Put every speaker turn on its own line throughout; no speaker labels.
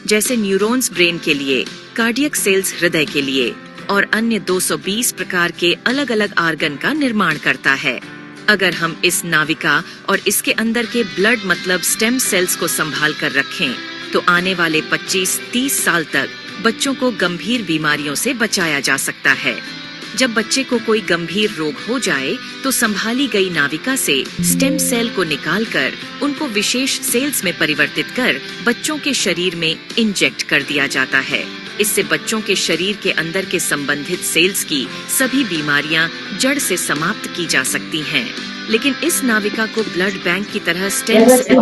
जैसे neurons brain के लिए, कार्डियक सेल्स हृदय के लिए और अन्य 220 प्रकार के अलग अलग आर्गन का निर्माण करता है। अगर हम इस नाविका और इसके अंदर के ब्लड मतलब स्टेम सेल्स को संभाल कर रखें, तो आने वाले 25-30 साल तक बच्चों को गंभीर बीमारियों से बचाया जा सकता है। जब बच्चे को कोई गंभीर रोग हो जाए, तो संभाली गई नाविका से स्टेम सेल को निकालकर उनको विशेष सेल्स में परिवर्तित कर बच्चों के शरीर में इंजेक्ट कर दिया जाता है। इससे बच्चों के शरीर के अंदर के संबंधित सेल्स की सभी बीमारियां जड़ से समाप्त की जा सकती हैं। लेकिन इस नाविका को ब्लड बैंक की तरह स्टेम सेल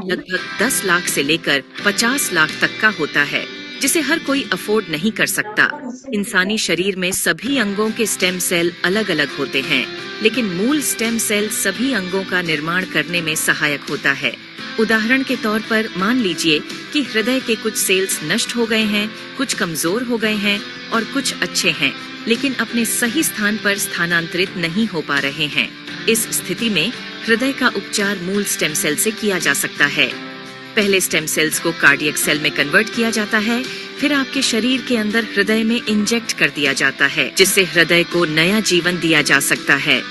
लगभग 10 लाख से लेकर 50 लाख तक का होता है, जिसे हर कोई अफोर्ड नहीं कर सकता। इंसानी शरीर में सभी अंगों के स्टेम सेल अलग अलग होते हैं, लेकिन मूल स्टेम सेल सभी अंगों का निर्माण करने में सहायक होता है। उदाहरण के तौर पर मान लीजिए कि हृदय के कुछ सेल्स नष्ट हो गए हैं, कुछ कमजोर हो गए हैं और कुछ अच्छे हैं, लेकिन अपने सही स्थान पर स्थानांतरित नहीं हो पा रहे हैं। इस स्थिति में हृदय का उपचार मूल स्टेम सेल से किया जा सकता है। पहले स्टेम सेल्स को कार्डियक सेल में कन्वर्ट किया जाता है, फिर आपके शरीर के अंदर हृदय में इंजेक्ट कर दिया जाता है, जिससे हृदय को नया जीवन दिया जा सकता है।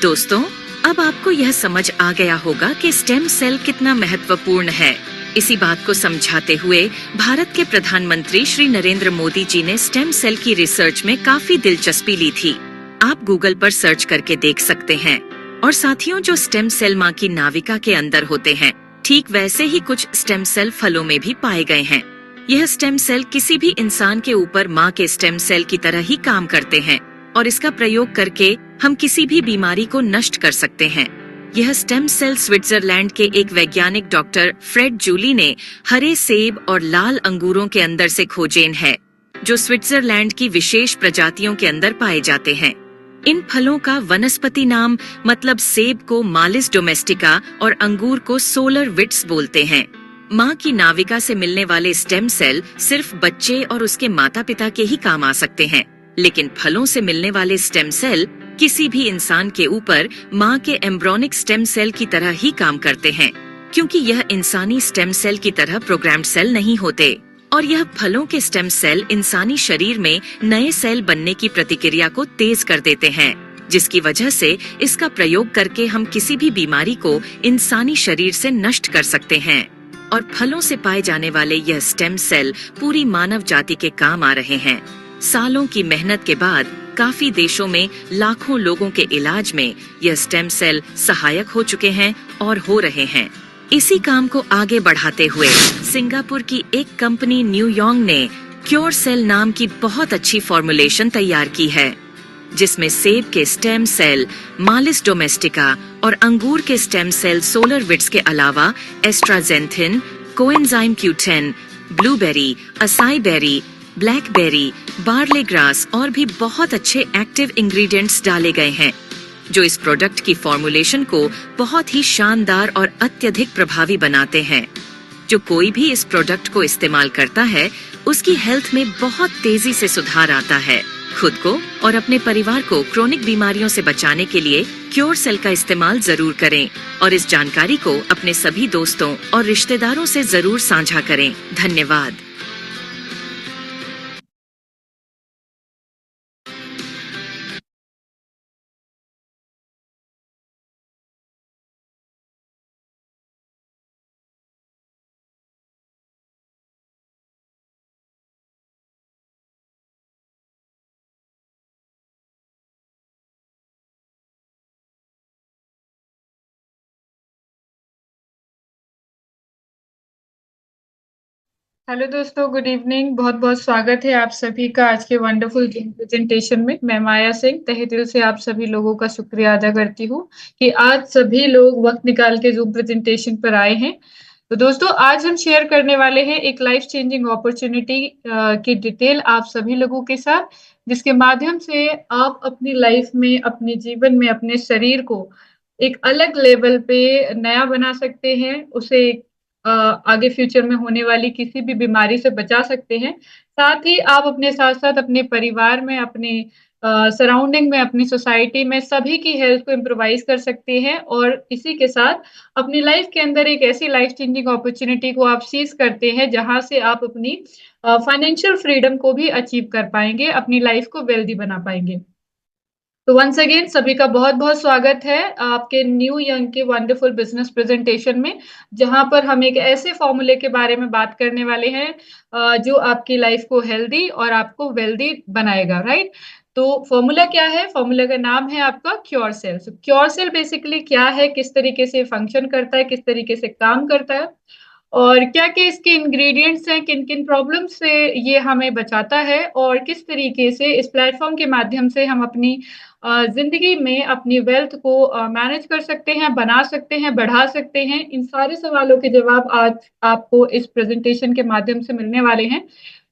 दोस्तों, अब आपको यह समझ आ गया होगा कि स्टेम सेल कितना महत्वपूर्ण है। इसी बात को समझाते हुए भारत के प्रधानमंत्री श्री नरेंद्र मोदी जी ने स्टेम सेल की रिसर्च में काफी दिलचस्पी ली थी। आप गूगल पर सर्च करके देख सकते हैं। और साथियों, जो स्टेम सेल माँ की नाविका के अंदर होते हैं, ठीक वैसे ही कुछ स्टेम सेल फलों में भी पाए गए हैं। यह स्टेम सेल किसी भी इंसान के ऊपर माँ के स्टेम सेल की तरह ही काम करते हैं और इसका प्रयोग करके हम किसी भी बीमारी को नष्ट कर सकते हैं। यह स्टेम सेल स्विट्जरलैंड के एक वैज्ञानिक डॉक्टर फ्रेड जूली ने हरे सेब और लाल अंगूरों के अंदर से खोजेन है, जो स्विट्जरलैंड की विशेष प्रजातियों के अंदर पाए जाते हैं। इन फलों का वनस्पति नाम मतलब सेब को मालिस डोमेस्टिका और अंगूर को सोलर विट्स बोलते हैं। माँ की नाविका से मिलने वाले स्टेम सेल सिर्फ बच्चे और उसके माता पिता के ही काम आ सकते हैं, लेकिन फलों से मिलने वाले स्टेम सेल किसी भी इंसान के ऊपर माँ के एम्ब्रोनिक स्टेम सेल की तरह ही काम करते हैं, क्योंकि यह इंसानी स्टेम सेल की तरह प्रोग्राम्ड सेल नहीं होते। और यह फलों के स्टेम सेल इंसानी शरीर में नए सेल बनने की प्रतिक्रिया को तेज कर देते हैं, जिसकी वजह से इसका प्रयोग करके हम किसी भी बीमारी को इंसानी शरीर से नष्ट कर सकते हैं। और फलों से पाए जाने वाले यह स्टेम सेल पूरी मानव जाति के काम आ रहे हैं। सालों की मेहनत के बाद काफी देशों में लाखों लोगों के इलाज में यह स्टेम सेल सहायक हो चुके हैं और हो रहे हैं। इसी काम को आगे बढ़ाते हुए सिंगापुर की एक कंपनी न्यूयॉन्ग ने क्योर सेल नाम की बहुत अच्छी फॉर्मुलेशन तैयार की है, जिसमें सेब के स्टेम सेल मालिस डोमेस्टिका और अंगूर के स्टेम सेल सोलर विट्स के अलावा astaxanthin, coenzyme Q10, blueberry, acai berry, blackberry, barley grass और भी बहुत अच्छे एक्टिव इंग्रेडिएंट्स डाले गए हैं, जो इस प्रोडक्ट की फॉर्मुलेशन को बहुत ही शानदार और अत्यधिक प्रभावी बनाते हैं। जो कोई भी इस प्रोडक्ट को इस्तेमाल करता है, उसकी हेल्थ में बहुत तेजी से सुधार आता है। खुद को और अपने परिवार को क्रोनिक बीमारियों से बचाने के लिए क्योर सेल का इस्तेमाल जरूर करें और इस जानकारी को अपने सभी दोस्तों और रिश्तेदारों से जरूर साझा करें। धन्यवाद।
हेलो दोस्तों, गुड इवनिंग। बहुत बहुत स्वागत है आप सभी का आज के वंडरफुल जूम प्रेजेंटेशन में। मैं माया सिंह तहे दिल से आप सभी लोगों का शुक्रिया अदा करती हूँ कि आज सभी लोग वक्त निकाल के जूम प्रेजेंटेशन पर आए हैं। तो दोस्तों, आज हम शेयर करने वाले हैं एक लाइफ चेंजिंग अपॉर्चुनिटी की डिटेल आप सभी लोगों के साथ, जिसके माध्यम से आप अपनी लाइफ में, अपने जीवन में, अपने शरीर को एक अलग लेवल पे नया बना सकते हैं, उसे आगे फ्यूचर में होने वाली किसी भी बीमारी से बचा सकते हैं। साथ ही आप अपने साथ साथ अपने परिवार में, अपने सराउंडिंग में, अपनी सोसाइटी में सभी की हेल्थ को इम्प्रोवाइज कर सकते हैं, और इसी के साथ अपनी लाइफ के अंदर एक ऐसी लाइफ चेंजिंग अपॉर्चुनिटी को आप सीज करते हैं जहां से आप अपनी फाइनेंशियल फ्रीडम को भी अचीव कर पाएंगे, अपनी लाइफ को वेल्दी बना पाएंगे। तो वंस अगेन सभी का बहुत बहुत स्वागत है आपके न्यू यंग के वंडरफुल बिजनेस प्रेजेंटेशन में, जहां पर हम एक ऐसे फॉर्मूले के बारे में बात करने वाले हैं जो आपकी लाइफ को हेल्दी और आपको वेल्दी बनाएगा, राइट। तो फॉर्मूला क्या है? फॉर्मूला का नाम है आपका cure cell. Cure cell basically क्या है, किस तरीके से फंक्शन करता है, किस तरीके से काम करता है, और क्या क्या इसके इंग्रेडिएंट्स हैं, किन किन प्रॉब्लम से ये हमें बचाता है, और किस तरीके से इस प्लेटफॉर्म के माध्यम से हम अपनी जिंदगी में अपनी वेल्थ को मैनेज कर सकते हैं, बना सकते हैं, बढ़ा सकते हैं। इन सारे सवालों के जवाब आज आपको इस प्रेजेंटेशन के माध्यम से मिलने वाले हैं।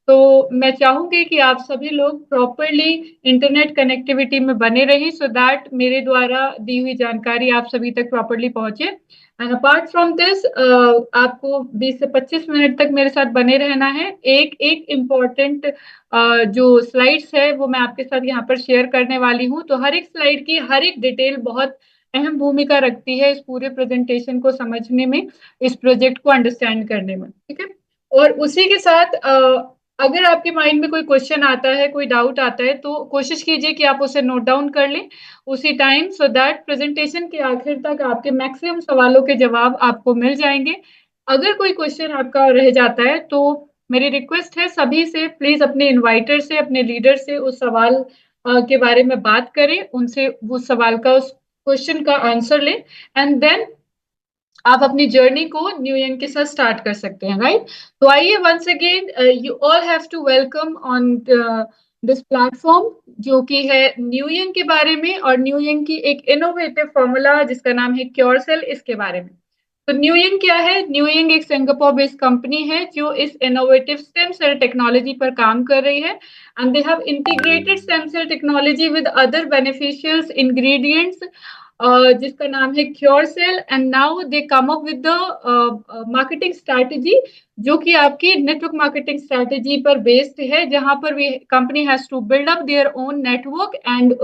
तो मैं चाहूंगी कि आप सभी लोग प्रॉपरली इंटरनेट कनेक्टिविटी में बने रहें, सो दैट मेरे द्वारा दी हुई जानकारी आप सभी तक प्रॉपरली पहुंचे। एंड अपार्ट फ्रॉम दिस, आपको 20 से 25 मिनट तक मेरे साथ बने रहना है। एक एक इम्पोर्टेंट जो स्लाइड्स है वो मैं आपके साथ यहाँ पर शेयर करने वाली हूँ। तो हर एक स्लाइड की हर एक डिटेल बहुत अहम भूमिका रखती है इस पूरे प्रेजेंटेशन को समझने में, इस प्रोजेक्ट को अंडरस्टैंड करने में, ठीक है। और उसी के साथ अगर आपके माइंड में कोई क्वेश्चन आता है, कोई डाउट आता है, तो कोशिश कीजिए कि आप उसे नोट डाउन कर लें उसी टाइम, सो दैट प्रेजेंटेशन के आखिर तक आपके मैक्सिमम सवालों के जवाब आपको मिल जाएंगे। अगर कोई क्वेश्चन आपका रह जाता है तो मेरी रिक्वेस्ट है सभी से, प्लीज अपने इन्वाइटर से, अपने लीडर से उस सवाल के बारे में बात करें, उनसे वो सवाल का, उस क्वेश्चन का आंसर लें, एंड देन आप अपनी जर्नी को न्यू ईयर के साथ स्टार्ट कर सकते हैं, राइट। तो आइए once again you all have to welcome on this platform, जो कि है न्यू ईयर के बारे में, और न्यू ईयर की एक इनोवेटिव फॉर्मूला जिसका नाम है क्योर सेल, इसके बारे में। तो न्यू ईयर क्या है? न्यू ईयर एक सिंगापुर बेस्ड कंपनी है जो इस इनोवेटिव स्टेम सेल टेक्नोलॉजी पर काम कर रही है, and they have integrated stem cell technology with other beneficial ingredients जिसका नाम है cure cell. And now they come up with the marketing strategy, जो कि आपकी नेटवर्क मार्केटिंग स्ट्रैटेजी पर बेस्ड है, जहां पर we company has to build up their own network, and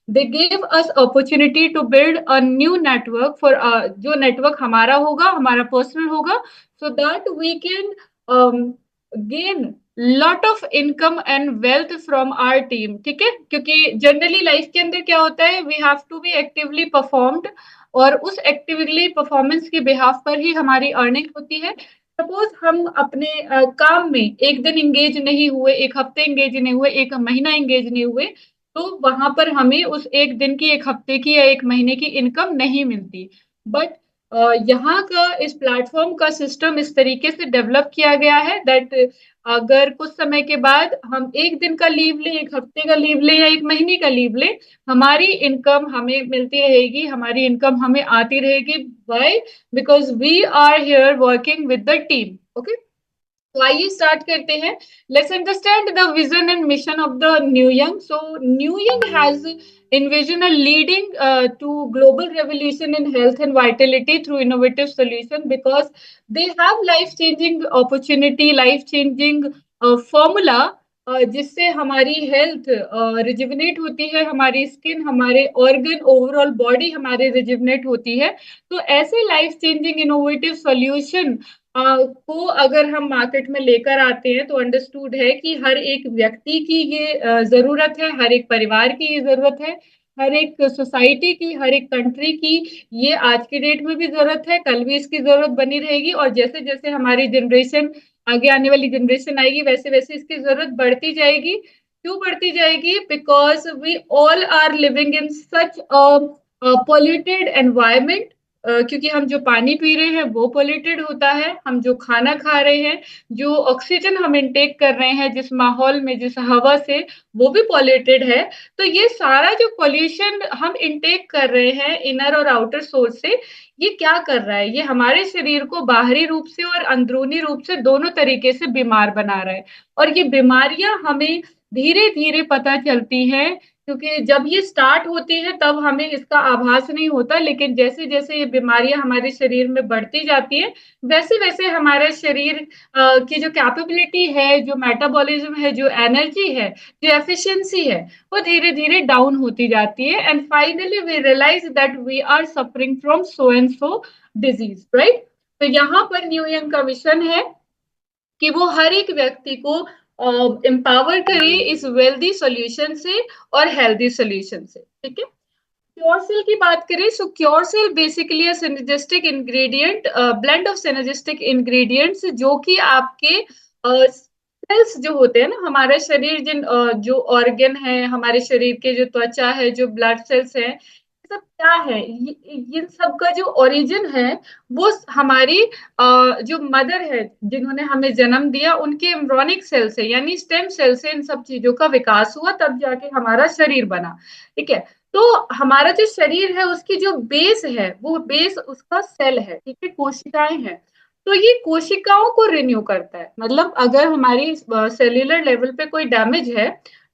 they gave us opportunity to build a new network for, जो network हमारा होगा, हमारा पर्सनल होगा, so that we can gain lot of income and wealth from our team, ठीक है। क्योंकि generally life के अंदर क्या होता है, we have to be actively performed, और उस एक्टिवली परफॉर्मेंस के बिहाफ पर ही हमारी अर्निंग होती है। सपोज हम अपने काम में एक दिन एंगेज नहीं हुए, एक हफ्ते एंगेज नहीं हुए, एक महीना एंगेज नहीं हुए, तो वहां पर हमें उस एक दिन की, एक हफ्ते की, या एक महीने की इनकम नहीं मिलती। बट यहाँ का इस प्लेटफॉर्म का सिस्टम इस तरीके से डेवलप किया गया है दैट अगर कुछ समय के बाद हम एक दिन का लीव लें, एक हफ्ते का लीव लें, या एक महीने का लीव लें, हमारी इनकम हमें मिलती रहेगी, हमारी इनकम हमें आती रहेगी। Why? Because we are here working with the team, okay. तो आइए स्टार्ट करते हैं। Let's understand the vision and mission of the new Young. So New Young has envision a leading to global revolution in health and vitality through innovative solution, because they have life changing opportunity, life changing formula, जिससे हमारी health rejuvenate होती है, हमारी skin, हमारे organ, overall body हमारे rejuvenate होती है। तो ऐसे लाइफ चेंजिंग इनोवेटिव सॉल्यूशन को अगर हम मार्केट में लेकर आते हैं, तो अंडरस्टूड है कि हर एक व्यक्ति की ये जरूरत है, हर एक परिवार की ये जरूरत है, हर एक सोसाइटी की, हर एक कंट्री की ये आज की डेट में भी जरूरत है, कल भी इसकी जरूरत बनी रहेगी, और जैसे जैसे हमारी जनरेशन, आगे आने वाली जनरेशन आएगी, वैसे वैसे इसकी जरूरत बढ़ती जाएगी। क्यों बढ़ती जाएगी? Because we all are living in such polluted environment. क्योंकि हम जो पानी पी रहे हैं वो पोल्यूटेड होता है, हम जो खाना खा रहे हैं, जो ऑक्सीजन हम इनटेक कर रहे हैं जिस माहौल में, जिस हवा से, वो भी पोल्यूटेड है। तो ये सारा जो पोल्यूशन हम इनटेक कर रहे हैं इनर और आउटर सोर्स से, ये क्या कर रहा है? ये हमारे शरीर को बाहरी रूप से और अंदरूनी रूप से दोनों तरीके से बीमार बना रहा है। और ये बीमारियां हमें धीरे धीरे पता चलती हैं क्योंकि जब ये स्टार्ट होती है तब हमें इसका आभास नहीं होता, लेकिन जैसे जैसे ये बीमारियां हमारे शरीर में बढ़ती जाती है वैसे वैसे हमारे शरीर की जो कैपेबिलिटी है, जो मेटाबॉलिज्म है, जो एनर्जी है, जो एफिशिएंसी है, वो धीरे धीरे डाउन होती जाती है। And finally we realise that we are suffering from so and so disease, right. तो यहाँ पर न्यू यंग का मिशन है कि वो हर एक व्यक्ति को एम्पावर करे इस वेल्दी सॉल्यूशन से और हेल्दी सॉल्यूशन से, ठीक है। क्योर सेल की बात करें, so cure cell basically synergistic ingredient, blend of synergistic ingredients, जो कि आपके सेल्स जो होते हैं ना हमारे शरीर, जो ऑर्गन है हमारे शरीर के, जो त्वचा है, जो ब्लड सेल्स है, ये सब क्या है, इन सब का जो ओरिजिन है वो हमारी जो मदर है जिन्होंने हमें जन्म दिया उनके एम्ब्रॉनिक सेल से, यानी स्टेम सेल से इन सब चीजों का विकास हुआ, तब जाके हमारा शरीर बना, ठीक है। तो हमारा जो शरीर है उसकी जो बेस है वो बेस उसका सेल है, ठीक है, कोशिकाएं हैं। तो ये कोशिकाओं को रिन्यू करता है, मतलब अगर हमारी सेल्यूलर लेवल पे कोई डैमेज है,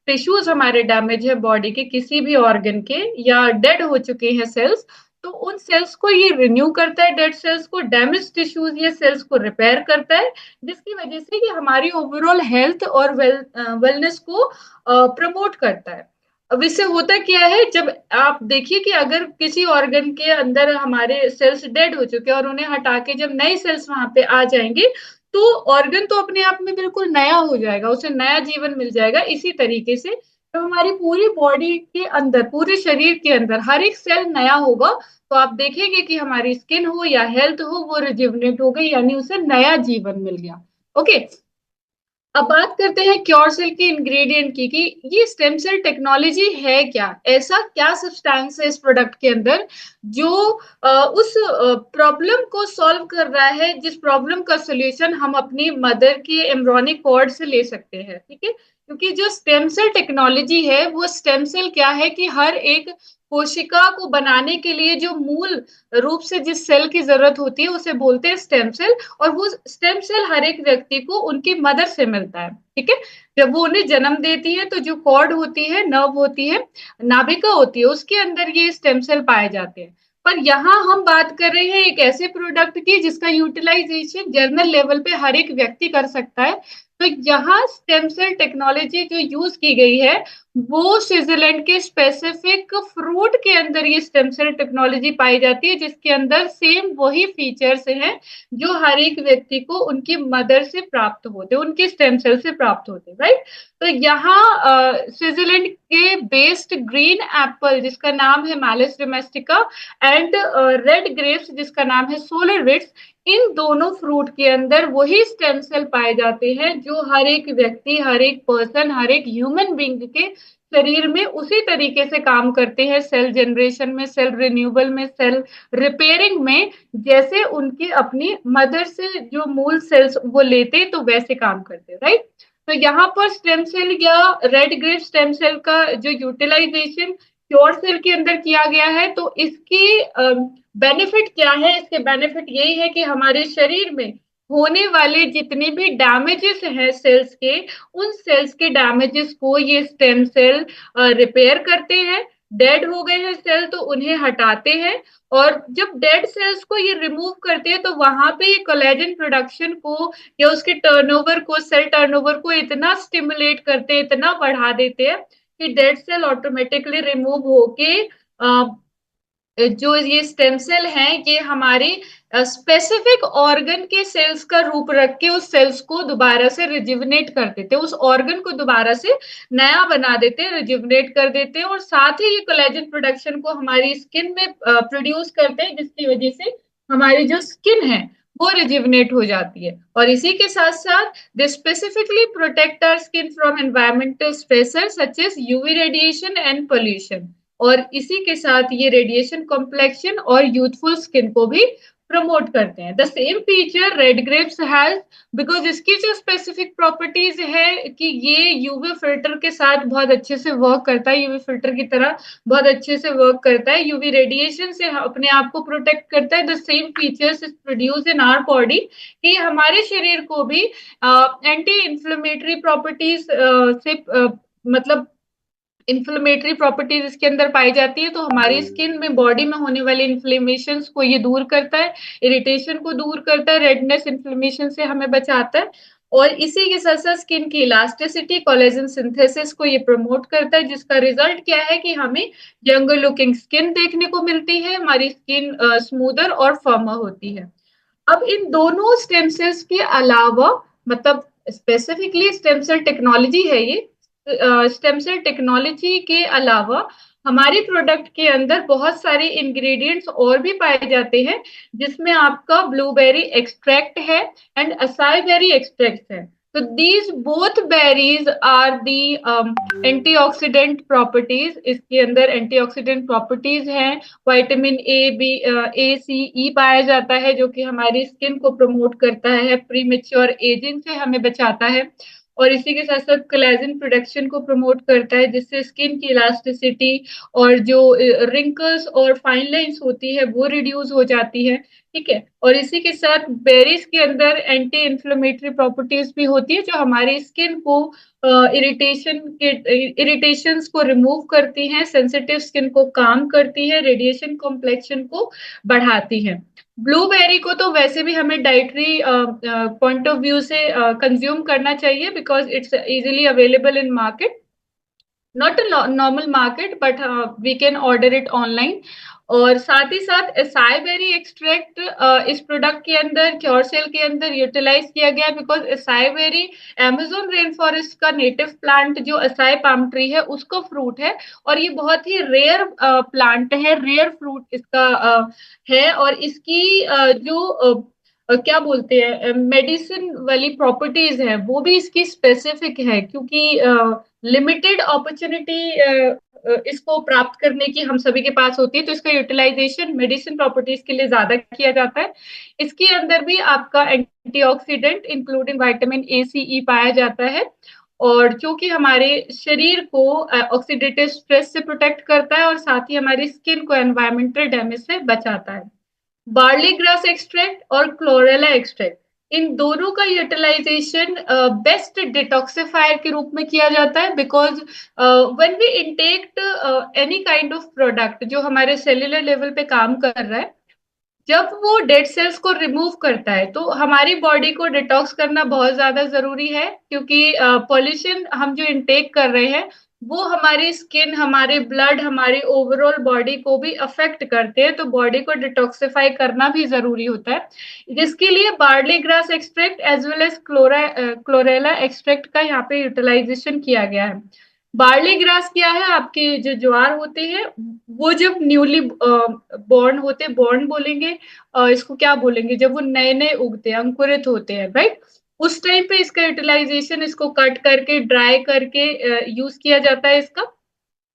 टिश्यूज हमारे डैमेज है बॉडी के किसी भी ऑर्गन के, या डेड हो चुके हैं सेल्स, तो उन सेल्स को ये रिन्यू करता है, डेड सेल्स को, डैमेज टिश्यूज ये सेल्स को रिपेयर करता है, जिसकी वजह से ये हमारी ओवरऑल हेल्थ और वेलनेस को प्रमोट करता है। अब इससे होता क्या है, जब आप देखिए कि अगर किसी ऑर्गन के अंदर हमारे सेल्स डेड हो चुके हैं और उन्हें हटा के जब नए सेल्स वहां पे आ जाएंगे, तो ऑर्गन तो अपने आप में बिल्कुल नया हो जाएगा, उसे नया जीवन मिल जाएगा। इसी तरीके से तो हमारी पूरी बॉडी के अंदर, पूरे शरीर के अंदर हर एक सेल नया होगा, तो आप देखेंगे कि हमारी स्किन हो या हेल्थ हो वो रिजुवनेट हो गई, यानी उसे नया जीवन मिल गया। ओके, अब बात करते हैं क्योर सेल के इंग्रेडिएंट की, कि ये स्टेम सेल टेक्नोलॉजी है क्या, ऐसा क्या सब्सटेंस है इस प्रोडक्ट के अंदर जो उस प्रॉब्लम को सॉल्व कर रहा है, जिस प्रॉब्लम का सोल्यूशन हम अपनी मदर के एम्ब्रॉनिक कॉर्ड से ले सकते हैं, ठीक है। क्योंकि जो स्टेम सेल टेक्नोलॉजी है, वो स्टेम सेल क्या है कि हर एक कोशिका को बनाने के लिए जो मूल रूप से जिस सेल की जरूरत होती है उसे बोलते हैं स्टेम सेल, और वो स्टेम सेल हर एक व्यक्ति को उनकी मदर से मिलता है, ठीक है। जब वो उन्हें जन्म देती है तो जो कॉर्ड होती है, नर्व होती है, नाभिका होती है, उसके अंदर ये स्टेम सेल पाए जाते हैं। पर यहाँ हम बात कर रहे हैं एक ऐसे प्रोडक्ट की जिसका यूटिलाइजेशन जर्नल लेवल पे हर एक व्यक्ति कर सकता है। तो यहाँ स्टेम सेल टेक्नोलॉजी जो यूज की गई है वो स्विट्जरलैंड के स्पेसिफिक फ्रूट के अंदर ये स्टेम सेल टेक्नोलॉजी पाई जाती है, जिसके अंदर सेम वही फीचर्स हैं जो हर एक व्यक्ति को उनकी मदर से प्राप्त होते, उनके स्टेम सेल से प्राप्त होते, राइट। तो यहाँ स्विट्जरलैंड के बेस्ड ग्रीन एप्पल जिसका नाम है malice domestica, and red grapes जिसका नाम है सोलर विट्स, इन दोनों फ्रूट के अंदर वही स्टेम सेल पाए जाते हैं जो हर एक व्यक्ति, हर एक पर्सन, हर एक ह्यूमन बींग के शरीर में उसी तरीके से काम करते हैं, सेल जनरेशन में, सेल रिन्यूअल में, सेल रिपेयरिंग में, जैसे उनकी अपनी मदर से जो मूल सेल्स वो लेते तो वैसे काम करते, राइट। तो यहाँ पर स्टेम सेल या रेड ग्रेप स्टेम सेल का जो यूटिलाइजेशन क्योर सेल के अंदर किया गया है, तो इसकी बेनिफिट क्या है, इसके बेनिफिट यही है कि हमारे शरीर में होने वाले जितने भी डैमेजेस हैं सेल्स के, उन सेल्स के डैमेजेस को ये स्टेम सेल रिपेयर करते हैं। डेड हो गए हैं सेल तो उन्हें हटाते हैं, और जब डेड सेल्स को ये रिमूव करते हैं तो वहां पे ये कोलेजन प्रोडक्शन को या उसके टर्नओवर को, सेल टर्नओवर को इतना स्टिमुलेट करते हैं, इतना बढ़ा देते हैं कि डेड सेल ऑटोमेटिकली रिमूव होके जो ये स्टेम सेल हैं ये हमारी स्पेसिफिक ऑर्गन के सेल्स का रूप रख के उस सेल्स को दोबारा से रिजुवनेट कर देते हैं, उस ऑर्गन को दोबारा से नया बना देते हैं, रिजुवनेट कर देते हैं, और साथ ही ये कोलेजन प्रोडक्शन को हमारी स्किन में प्रोड्यूस करते हैं, जिसकी वजह से हमारी जो स्किन है वो रिजुवनेट हो जाती है। और इसी के साथ साथ they specifically protect our skin from environmental stressor such as UV radiation and pollution, और इसी के साथ ये रेडिएशन कॉम्प्लेक्शन और यूथफुल स्किन को भी प्रमोट करते हैं। The same feature red grapes has, because इसकी जो स्पेसिफिक प्रॉपर्टीज है कि ये यूवी फिल्टर के साथ बहुत अच्छे से वर्क करता है, यूवी फिल्टर की तरह बहुत अच्छे से वर्क करता है, यूवी रेडिएशन से अपने आप को प्रोटेक्ट करता है। The same features is produce in our body, कि हमारे शरीर को भी एंटी इंफ्लेमेटरी प्रॉपर्टीज से मतलब इन्फ्लेमेटरी प्रॉपर्टीज इसके अंदर पाई जाती है। तो हमारी स्किन में, बॉडी में होने वाले इन्फ्लेमेशन को ये दूर करता है, इरिटेशन को दूर करता है, रेडनेस इन्फ्लेमेशन से हमें बचाता है। और इसी के साथ साथ स्किन की इलास्टिसिटी, कोलेजन सिंथेसिस को ये प्रमोट करता है, जिसका रिजल्ट क्या है कि हमें यंगर लुकिंग स्किन देखने को मिलती है, हमारी स्किन स्मूदर और फर्मर होती है। अब इन दोनों स्टेम सेल्स के अलावा, मतलब स्पेसिफिकली स्टेम सेल टेक्नोलॉजी है ये, स्टेम सेल टेक्नोलॉजी के अलावा हमारे प्रोडक्ट के अंदर बहुत सारे इंग्रेडिएंट्स और भी पाए जाते हैं, जिसमें आपका ब्लूबेरी एक्सट्रैक्ट है एंड असाई बेरी एक्सट्रैक्ट है। तो these both berries are the antioxidant properties. इसके अंदर एंटीऑक्सीडेंट प्रॉपर्टीज हैं, vitamin A, B, A, C, E पाया जाता है, जो कि हमारी स्किन को प्रमोट करता है, प्री मेच्योर एजिंग से हमें बचाता है। और इसी के साथ साथ कोलेजन प्रोडक्शन को प्रमोट करता है, जिससे स्किन की इलास्टिसिटी और जो रिंकल्स और फाइन लाइंस होती है वो रिड्यूस हो जाती है। ठीक है। और इसी के साथ बेरीज के अंदर एंटी इन्फ्लेमेटरी प्रॉपर्टीज भी होती है, जो हमारी स्किन को इरिटेशंस को रिमूव करती हैं, सेंसिटिव स्किन को काम करती है, रेडिएशन कॉम्प्लेक्शन को बढ़ाती है। ब्लूबेरी को तो वैसे भी हमें डाइटरी पॉइंट ऑफ व्यू से कंज्यूम करना चाहिए, because it's easily available in market, not a normal market, but we can order it online. और साथ ही साथ असाई बेरी एक्सट्रैक्ट इस प्रोडक्ट के अंदर, क्योरसेल के अंदर यूटिलाइज किया गया, because acai berry Amazon rainforest का नेटिव प्लांट जो असाई पाम ट्री है उसका फ्रूट है, और ये बहुत ही रेयर प्लांट है, रेयर फ्रूट इसका है। और इसकी क्या बोलते हैं, मेडिसिन वाली प्रॉपर्टीज है वो भी इसकी स्पेसिफिक है, क्योंकि लिमिटेड अपॉर्चुनिटी इसको प्राप्त करने की हम सभी के पास होती है, तो इसका यूटिलाइजेशन मेडिसिन प्रॉपर्टीज के लिए ज्यादा किया जाता है। इसके अंदर भी आपका antioxidant including vitamin A, C, E पाया जाता है, और जो कि हमारे शरीर को ऑक्सीडेटिव स्ट्रेस से प्रोटेक्ट करता है, और साथ ही हमारी स्किन को एनवायरमेंटल डैमेज से बचाता है। बार्ली ग्रास एक्सट्रैक्ट और क्लोरेला एक्सट्रैक्ट, इन दोनों का यूटिलाइजेशन बेस्ट डिटॉक्सिफायर के रूप में किया जाता है, because when we intake any kind of product जो हमारे सेल्यूलर लेवल पे काम कर रहा है, जब वो डेड सेल्स को रिमूव करता है तो हमारी बॉडी को डिटॉक्स करना बहुत ज्यादा जरूरी है, क्योंकि पॉल्यूशन हम जो इनटेक कर रहे हैं वो हमारी स्किन, हमारे ब्लड, हमारी ओवरऑल बॉडी को भी अफेक्ट करते हैं, तो बॉडी को डिटॉक्सिफाई करना भी जरूरी होता है, जिसके लिए barley grass extract as well as chlorella extract का यहाँ पे यूटिलाइजेशन किया गया है। बार्ली ग्रास क्या है, आपके जो ज्वार होते हैं वो जब न्यूली बॉर्न होते, बॉर्न बोलेंगे, इसको क्या बोलेंगे, जब वो नए नए उगते हैं, अंकुरित होते हैं, राइट, उस टाइम पे इसका यूटिलाइजेशन, इसको कट करके ड्राई करके यूज किया जाता है इसका।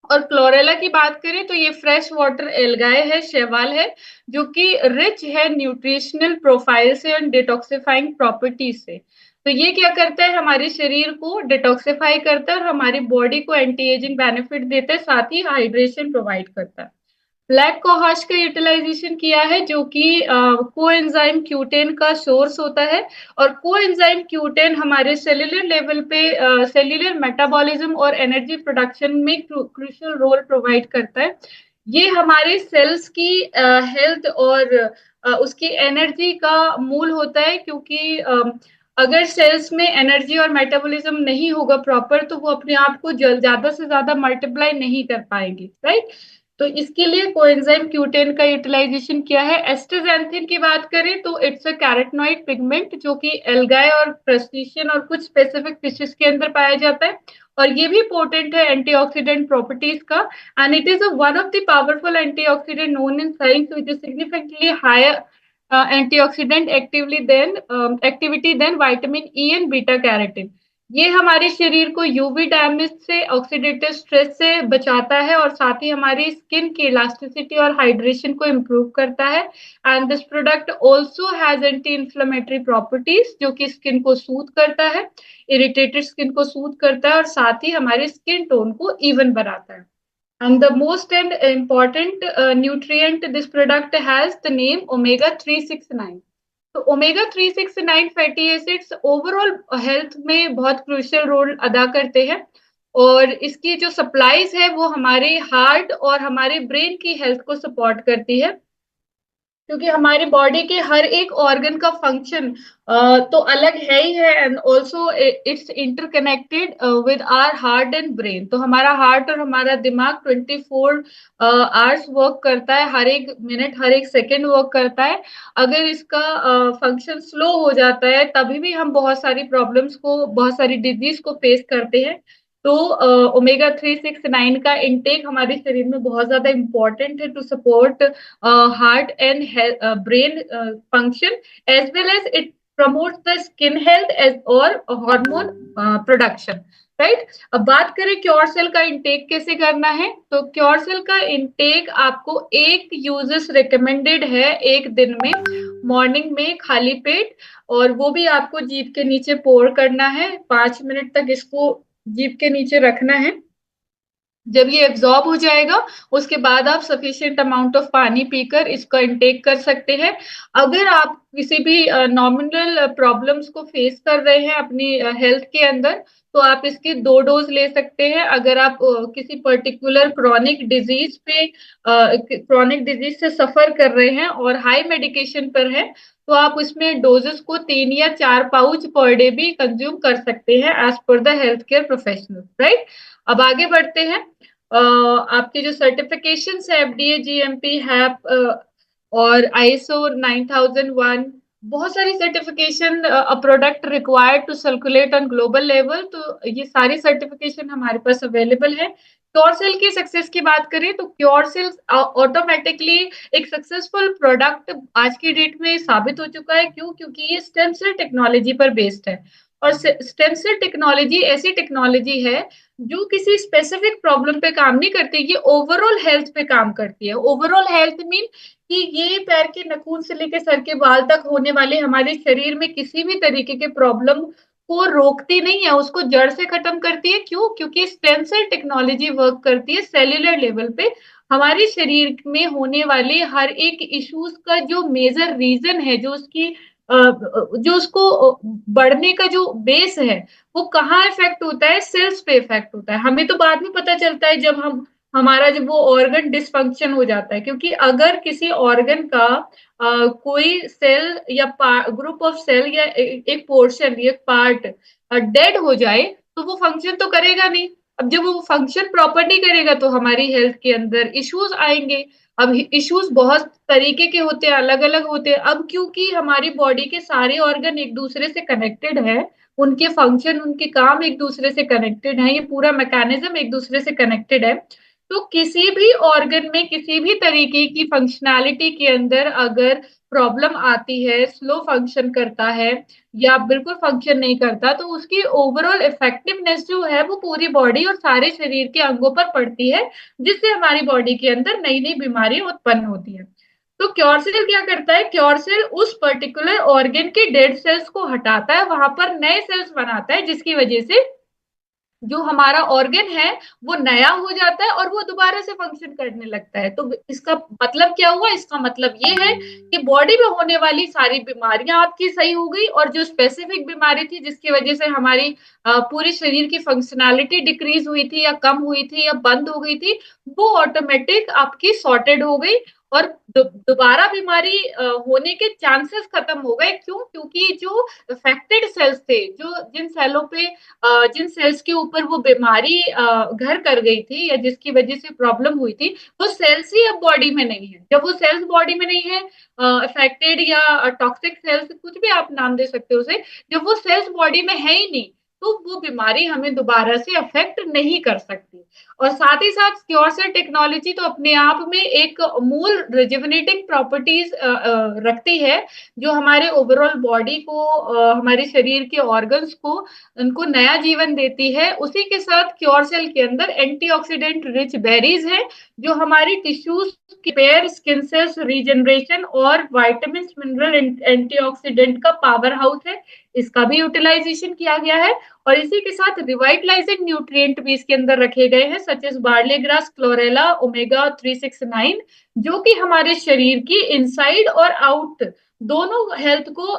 और क्लोरेला की बात करें तो ये फ्रेश वाटर एल्गाए है, शैवाल है, जो कि रिच है न्यूट्रिशनल प्रोफाइल से और डिटॉक्सिफाइंग प्रॉपर्टीज से। तो ये क्या करता है, हमारे शरीर को डिटॉक्सिफाई करता है और हमारी बॉडी को एंटी एजिंग बेनिफिट देता है, साथ ही हाइड्रेशन प्रोवाइड करता है। ब्लैक कोहाश का यूटिलाइजेशन किया है, जो कि कोएंजाइम क्यूटेन का सोर्स होता है, और कोएंजाइम क्यूटेन हमारे सेल्यूलर लेवल पे सेल्यूलर मेटाबॉलिज्म और एनर्जी प्रोडक्शन में क्रूशियल रोल प्रोवाइड करता है। ये हमारे सेल्स की हेल्थ और उसकी एनर्जी का मूल होता है, क्योंकि अगर सेल्स में एनर्जी और मेटाबॉलिज्म नहीं होगा प्रॉपर, तो वो अपने आप को ज्यादा से ज्यादा मल्टीप्लाई नहीं कर पाएंगे, राइट। तो इसके लिए कोएंजाइम क्यूटेन का यूटिलाइजेशन किया है। एस्टाजेंथिन की बात करें तो इट्स अ कैरोटीनॉइड पिगमेंट, जो कि एल्गाए और क्रस्टेशियन और कुछ स्पेसिफिक फिशेस के अंदर पाया जाता है, और ये भी पोटेंट है एंटीऑक्सीडेंट प्रॉपर्टीज का, and it is one of the powerful antioxidant known in science which is significantly higher antioxidant activity than vitamin E and beta carotene. ये हमारे शरीर को यूवी डैमेज से, ऑक्सीडेटिव स्ट्रेस से बचाता है, और साथ ही हमारी स्किन की इलास्टिसिटी और हाइड्रेशन को इम्प्रूव करता है। And this product also has anti inflammatory properties, जो कि स्किन को सूद करता है, इरिटेटेड स्किन को सूद करता है, और साथ ही हमारे स्किन टोन को इवन बनाता है। And the most and important nutrient this product has the name omega 369. तो omega 369 fatty acids overall health में बहुत क्रूशियल रोल अदा करते हैं, और इसकी जो सप्लाईज है वो हमारे हार्ट और हमारे ब्रेन की हेल्थ को सपोर्ट करती है, क्योंकि हमारी बॉडी के हर एक ऑर्गन का फंक्शन तो अलग है ही है, and also it's interconnected with our heart and brain. तो हमारा हार्ट और हमारा दिमाग 24 आवर्स वर्क करता है, हर एक मिनट हर एक सेकंड वर्क करता है। अगर इसका फंक्शन स्लो हो जाता है तभी भी हम बहुत सारी प्रॉब्लम्स को, बहुत सारी डिजीज को फेस करते हैं। तो ओमेगा 3, 6, 9 का इनटेक हमारे शरीर में बहुत ज्यादा इंपॉर्टेंट है to support heart and brain function, as well as it promotes the skin health as or hormone production, right. अब बात करें क्योर सेल का इंटेक कैसे करना है, तो क्योर सेल का इंटेक आपको एक यूजेस रिकमेंडेड है एक दिन में, मॉर्निंग में खाली पेट, और वो भी आपको जीभ के नीचे पोर करना है, 5 मिनट तक इसको जीभ के नीचे रखना है। जब ये एब्जॉर्ब हो जाएगा उसके बाद आप सफिशिएंट अमाउंट ऑफ पानी पीकर इसका इंटेक कर सकते हैं। अगर आप किसी भी नॉमिनल प्रॉब्लम्स को फेस कर रहे हैं अपनी हेल्थ के अंदर, तो आप इसके 2 डोज ले सकते हैं। अगर आप किसी पर्टिकुलर क्रॉनिक डिजीज पे, क्रोनिक डिजीज से सफर कर रहे हैं और हाई मेडिकेशन पर है, तो आप उसमें डोजेस को 3 या 4 पाउच पर डे भी कंज्यूम कर सकते हैं as per the health care professional, right. अब आगे बढ़ते हैं। आपके जो सर्टिफिकेशन है एफडीए, जीएमपी, हैप और आईएसओ 9001, बहुत सारी certification, a product required to circulate on global level, तो ये सारी सर्टिफिकेशन हमारे पास अवेलेबल है। क्योरसेल की सक्सेस की बात करें तो क्योरसेल ऑटोमेटिकली एक सक्सेसफुल प्रोडक्ट आज की डेट में साबित हो चुका है। क्यों? क्योंकि ये स्टेम सेल टेक्नोलॉजी पर बेस्ड है, और स्टेम सेल टेक्नोलॉजी ऐसी टेक्नोलॉजी है जो किसी स्पेसिफिक प्रॉब्लम पे काम नहीं करती, ये ओवरऑल हेल्थ पे काम करती है। ओवरऑल हेल्थ मीन कि ये पैर के नखून से लेकर सर के बाल तक होने वाले हमारे शरीर में किसी भी तरीके के प्रॉब्लम को रोकती नहीं है, उसको जड़ से खत्म करती है। क्यों? क्योंकि स्टेम सेल टेक्नोलॉजी वर्क करती है सेल्यूलर लेवल पे। हमारे शरीर में होने वाले हर एक इश्यूज का जो मेजर रीजन है, जो उसकी जो उसको बढ़ने का जो बेस है, वो कहाँ इफेक्ट होता है? सेल्स पे इफेक्ट होता है। हमें तो बाद में पता चलता है जब हमारा जब वो ऑर्गन डिसफंक्शन हो जाता है, क्योंकि अगर किसी ऑर्गन का कोई सेल या ग्रुप ऑफ सेल या एक पोर्शन, एक पार्ट डेड हो जाए तो वो फंक्शन तो करेगा नहीं। अब जब वो फंक्शन प्रॉपर नहीं करेगा तो हमारी हेल्थ के अंदर इश्यूज आएंगे। अब इश्यूज बहुत तरीके के होते हैं, अलग अलग होते हैं। अब क्योंकि हमारी बॉडी के सारे ऑर्गन एक दूसरे से कनेक्टेड है, उनके फंक्शन, उनके काम एक दूसरे से कनेक्टेड है, ये पूरा मैकेनिज्म एक दूसरे से कनेक्टेड है। तो किसी भी ऑर्गन में किसी भी तरीके की फंक्शनैलिटी के अंदर अगर प्रॉब्लम आती है, स्लो फंक्शन करता है या बिल्कुल फंक्शन नहीं करता, तो उसकी ओवरऑल इफेक्टिवनेस जो है वो पूरी बॉडी और सारे शरीर के अंगों पर पड़ती है, जिससे हमारी बॉडी के अंदर नई नई बीमारियां उत्पन्न होती है। तो क्योरसेल क्या करता है? क्योरसेल उस पर्टिकुलर ऑर्गन के डेड सेल्स को हटाता है, वहां पर नए सेल्स बनाता है, जिसकी वजह से जो हमारा ऑर्गन है वो नया हो जाता है और वो दोबारा से फंक्शन करने लगता है। तो इसका मतलब क्या हुआ? इसका मतलब ये है कि बॉडी में होने वाली सारी बीमारियां आपकी सही हो गई, और जो स्पेसिफिक बीमारी थी जिसकी वजह से हमारी पूरे शरीर की फंक्शनैलिटी डिक्रीज हुई थी या कम हुई थी या बंद हो गई थी, वो ऑटोमेटिक आपकी सॉर्टेड हो गई, और दोबारा बीमारी होने के चांसेस खत्म हो गए। क्यों? क्योंकि जो अफेक्टेड सेल्स थे, जो जिन सेलों पे, जिन सेल्स के ऊपर वो बीमारी घर कर गई थी या जिसकी वजह से प्रॉब्लम हुई थी, वो सेल्स ही अब बॉडी में नहीं है। जब वो सेल्स बॉडी में नहीं है, अफेक्टेड या टॉक्सिक सेल्स, कुछ भी आप नाम दे सकते हो उसे, जब वो सेल्स बॉडी में है ही नहीं, तो वो बीमारी हमें दोबारा से अफेक्ट नहीं कर सकती। और साथ ही साथ क्योरसेल टेक्नोलॉजी तो अपने आप में एक मूल रिजुविनेटिंग प्रॉपर्टीज रखती है, जो हमारे ओवरऑल बॉडी को, हमारे शरीर के ऑर्गन्स को, उनको नया जीवन देती है। उसी के साथ क्योरसेल के अंदर एंटीऑक्सीडेंट रिच बेरीज है, जो हमारी tissues repair, skin cells regeneration और विटामिन, मिनरल, एंटीऑक्सीडेंट का पावर हाउस है। इसका भी यूटिलाइजेशन किया गया है। और इसी के साथ रिवाइटलाइजिंग न्यूट्रिएंट भी इसके अंदर रखे गए हैं, such as barley grass, chlorella, omega 3, 6, 9, जो कि हमारे शरीर की इनसाइड और आउट दोनों हेल्थ को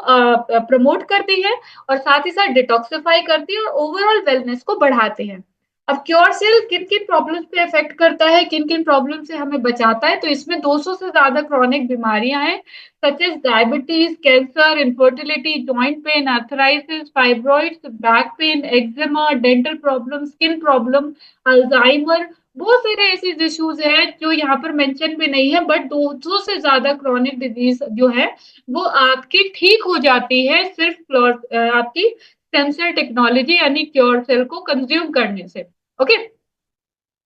प्रमोट करती है, और साथ ही साथ डिटॉक्सिफाई करती है और ओवरऑल वेलनेस को बढ़ाते हैं। अब क्योर सेल किन किन प्रॉब्लम्स पे इफेक्ट करता है, किन किन प्रॉब्लम से हमें बचाता है, तो इसमें 200 से ज्यादा क्रॉनिक बीमारियां हैं, such as diabetes, cancer, infertility, joint pain, arthritis, fibroids, back pain, eczema, dental problem, skin problem, Alzheimer, बहुत सारे ऐसे इश्यूज हैं जो यहाँ पर मेंशन भी नहीं है, बट 200 से ज्यादा क्रॉनिक डिजीज जो है वो आपकी ठीक हो जाती है सिर्फ आपकी स्टेम सेल टेक्नोलॉजी यानी क्योर सेल को कंज्यूम करने से। ओके,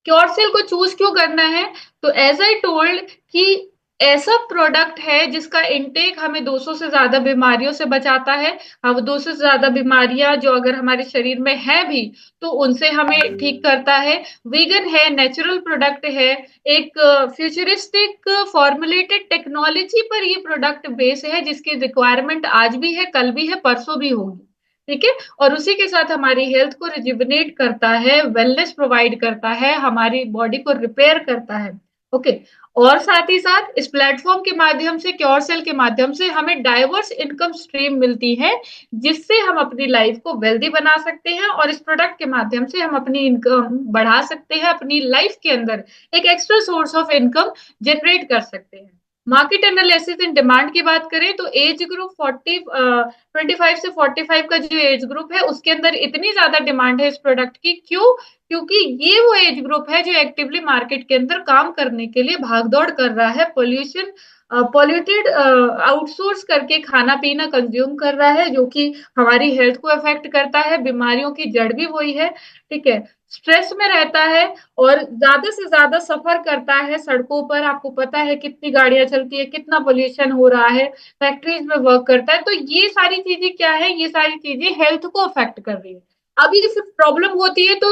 क्योर सेल को चूज क्यों करना है? तो एज आई टोल्ड कि ऐसा प्रोडक्ट है जिसका इनटेक हमें 200 से ज्यादा बीमारियों से बचाता है। अब 200 से ज्यादा बीमारियां जो अगर हमारे शरीर में है भी तो उनसे हमें ठीक करता है। वीगन है, नेचुरल प्रोडक्ट है, एक फ्यूचरिस्टिक फॉर्मुलेटेड टेक्नोलॉजी पर ये प्रोडक्ट बेस है जिसकी रिक्वायरमेंट आज भी है, कल भी है, परसों भी होगी। ठीक है, और उसी के साथ हमारी हेल्थ को रिजुविनेट करता है, वेलनेस प्रोवाइड करता है, हमारी बॉडी को रिपेयर करता है। ओके, और साथ ही साथ इस प्लेटफॉर्म के माध्यम से, क्योर सेल के माध्यम से हमें डाइवर्स इनकम स्ट्रीम मिलती है जिससे हम अपनी लाइफ को वेल्दी बना सकते हैं, और इस प्रोडक्ट के माध्यम से हम अपनी इनकम बढ़ा सकते हैं, अपनी लाइफ के अंदर एक extra source of income generate कर सकते हैं। मार्केट एनालिसिस इन डिमांड की बात करें तो एज ग्रुप 25 से 45 का जो एज ग्रुप है उसके अंदर इतनी ज्यादा डिमांड है इस प्रोडक्ट की। क्यों? क्योंकि ये वो एज ग्रुप है जो एक्टिवली मार्केट के अंदर काम करने के लिए भागदौड़ कर रहा है, पॉल्यूटेड आउटसोर्स करके खाना पीना कंज्यूम कर रहा है, जो कि हमारी हेल्थ को अफेक्ट करता है। बीमारियों की जड़ भी वही है। ठीक है, स्ट्रेस में रहता है और ज्यादा से ज्यादा सफर करता है सड़कों पर। आपको पता है कितनी गाड़ियां चलती है, कितना पोल्यूशन हो रहा है, फैक्ट्रीज में वर्क करता है, तो ये सारी चीजें क्या है, ये सारी चीजें हेल्थ को अफेक्ट कर रही है। अभी इफ प्रॉब्लम होती है तो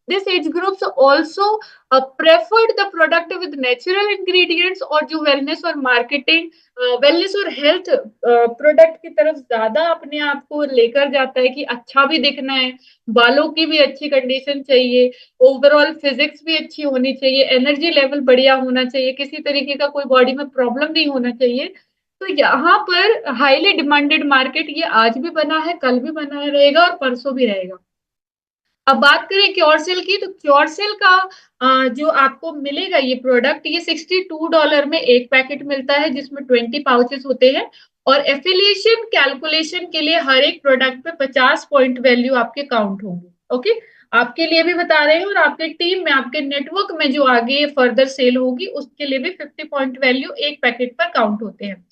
this age groups also preferred the product with natural ingredients, और जो वेलनेस और मार्केटिंग, वेलनेस और हेल्थ प्रोडक्ट की तरफ ज्यादा अपने आप को लेकर जाता है कि अच्छा भी दिखना है, बालों की भी अच्छी कंडीशन चाहिए, ओवरऑल फिजिक्स भी अच्छी होनी चाहिए, एनर्जी लेवल बढ़िया होना चाहिए, किसी तरीके का कोई बॉडी में प्रॉब्लम नहीं होना चाहिए। तो यहाँ पर हाईली डिमांडेड मार्केट ये आज भी बना है, कल भी बना रहेगा और परसों भी रहेगा। अब बात करें क्योरसेल की, तो क्योरसेल का जो आपको मिलेगा ये प्रोडक्ट, ये $62 में एक पैकेट मिलता है जिसमें 20 पाउचेस होते हैं, और एफिलिएशन कैलकुलेशन के लिए हर एक प्रोडक्ट पे 50 पॉइंट वैल्यू आपके काउंट होंगे। ओके, आपके लिए भी बता रहे हैं और आपके टीम में, आपके नेटवर्क में जो आगे फर्दर सेल होगी उसके लिए भी 50 पॉइंट वैल्यू एक पैकेट पर काउंट होते हैं।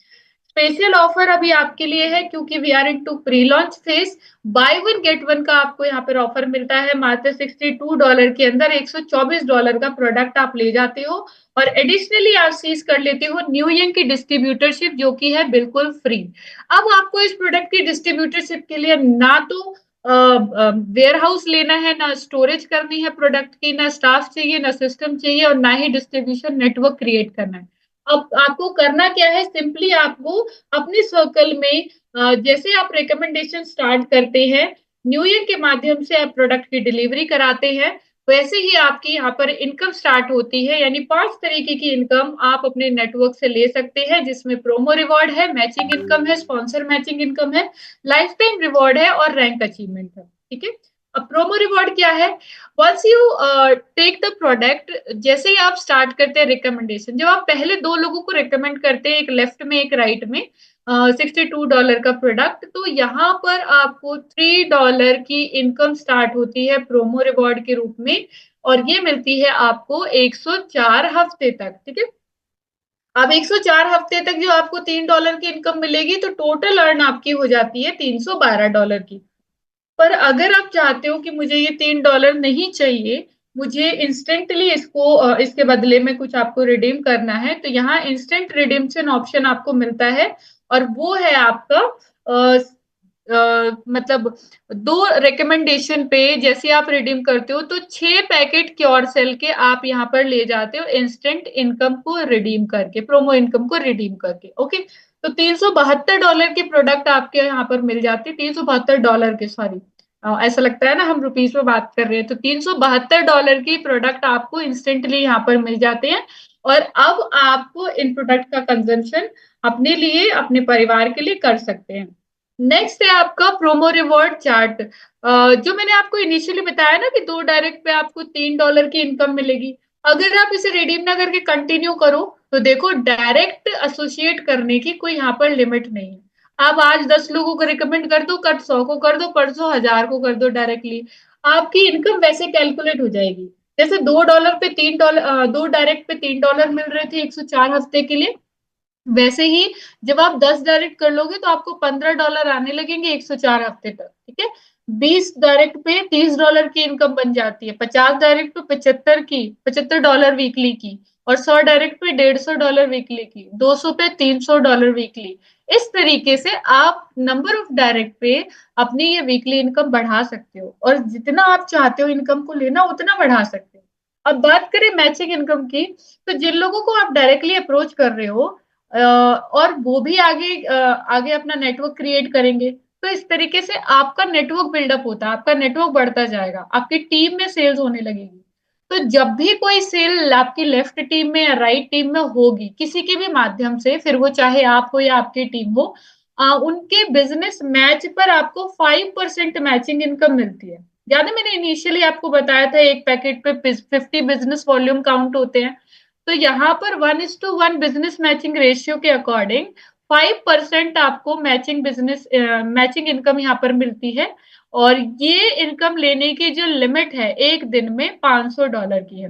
स्पेशल ऑफर अभी आपके लिए है क्योंकि we are into pre launch phase. Buy one get one का आपको यहाँ पर ऑफर मिलता है। मात्र $62 के अंदर $124 का प्रोडक्ट आप ले जाते हो, और एडिशनली आप सीज कर लेते हो न्यू यंग की डिस्ट्रीब्यूटरशिप, जो कि है बिल्कुल फ्री। अब आपको इस प्रोडक्ट की डिस्ट्रीब्यूटरशिप के लिए ना तो वेयर हाउस लेना है, ना स्टोरेज करनी है प्रोडक्ट की, ना स्टाफ चाहिए, ना सिस्टम चाहिए, और ना ही डिस्ट्रीब्यूशन नेटवर्क क्रिएट करना है। अब आपको करना क्या है, सिंपली आपको अपने सर्कल में जैसे आप रिकमेंडेशन स्टार्ट करते हैं, न्यू ईयर के माध्यम से आप प्रोडक्ट की डिलीवरी कराते हैं, वैसे ही आपकी यहाँ पर इनकम स्टार्ट होती है। यानी 5 तरीके की इनकम आप अपने नेटवर्क से ले सकते हैं, जिसमें प्रोमो रिवॉर्ड है, मैचिंग इनकम है, स्पॉन्सर मैचिंग इनकम है, लाइफ टाइम रिवॉर्ड है, और रैंक अचीवमेंट है। ठीक है, अब प्रोमो रिवॉर्ड क्या है? Once you take the product, जैसे ही आप स्टार्ट करते हैं रिकमेंडेशन, जब आप पहले 2 लोगों को रिकमेंड करते हैं, एक लेफ्ट में एक राइट में, $62 का प्रोडक्ट, तो यहाँ पर आपको $3 की इनकम स्टार्ट होती है प्रोमो रिवॉर्ड के रूप में, और ये मिलती है आपको 104 हफ्ते तक। ठीक है, अब 104 हफ्ते तक जो आपको $3 की इनकम मिलेगी, तो टोटल अर्न आपकी हो जाती है $312 की। पर अगर आप चाहते हो कि मुझे ये $3 नहीं चाहिए, मुझे इंस्टेंटली इसके बदले में कुछ आपको रिडीम करना है, तो यहाँ इंस्टेंट रिडीम्शन ऑप्शन आपको मिलता है, और वो है आपका मतलब 2 रिकमेंडेशन पे जैसे आप रिडीम करते हो तो 6 पैकेट क्योर सेल के आप यहाँ पर ले जाते हो इंस्टेंट इनकम को रिडीम करके, प्रोमो इनकम को रिडीम करके। ओके, तो $372 के प्रोडक्ट आपके यहाँ पर मिल जाते हैं, $372 के, सॉरी, ऐसा लगता है ना हम रुपीज में बात कर रहे हैं, तो $372 की प्रोडक्ट आपको इंस्टेंटली यहाँ पर मिल जाते हैं, और अब आप इन प्रोडक्ट का कंजम्पशन अपने लिए, अपने परिवार के लिए कर सकते हैं। नेक्स्ट है आपका प्रोमो रिवॉर्ड चार्ट। जो मैंने आपको इनिशियली बताया ना कि 2 डायरेक्ट पे आपको $3 की इनकम मिलेगी। अगर आप इसे रिडीम ना करके कंटिन्यू करो तो देखो डायरेक्ट एसोसिएट करने की कोई यहाँ पर लिमिट नहीं है। आप आज 10 लोगों को रिकमेंड कर दो, कल 100 को कर दो, परसों 1000 को कर दो डायरेक्टली, आपकी इनकम वैसे कैलकुलेट हो जाएगी। जैसे दो डायरेक्ट पे $3 मिल रहे थे 104 हफ्ते के लिए, वैसे ही जब आप 10 डायरेक्ट कर लोगे तो आपको $15 आने लगेंगे 104 हफ्ते तक। ठीक है, 20 डायरेक्ट पे $30 की इनकम बन जाती है, 50 डायरेक्ट पे 75 वीकली की, और 100 डायरेक्ट पे $150 वीकली की, 200 पे $300 वीकली। इस तरीके से आप नंबर ऑफ डायरेक्ट पे अपनी ये वीकली इनकम बढ़ा सकते हो, और जितना आप चाहते हो इनकम को लेना उतना बढ़ा सकते हो। अब बात करें मैचिंग इनकम की, तो जिन लोगों को आप डायरेक्टली अप्रोच कर रहे हो और वो भी आगे अपना नेटवर्क क्रिएट करेंगे, तो इस तरीके से आपका नेटवर्क बिल्डअप होता है, आपका नेटवर्क बढ़ता जाएगा, आपकी टीम में सेल्स होने लगेगी। तो जब भी कोई सेल आपकी लेफ्ट टीम में या राइट टीम में होगी किसी के भी माध्यम से, फिर वो चाहे आप हो या आपकी टीम हो, उनके बिजनेस मैच पर आपको 5% मैचिंग इनकम मिलती है। याद है मैंने इनिशियली आपको बताया था एक पैकेट पे 50 बिजनेस वॉल्यूम काउंट होते हैं। तो यहाँ पर 1:1 बिजनेस मैचिंग रेशियो के अकॉर्डिंग 5% आपको मैचिंग इनकम यहाँ पर मिलती है। और ये इनकम लेने की जो लिमिट है एक दिन में $500 की है।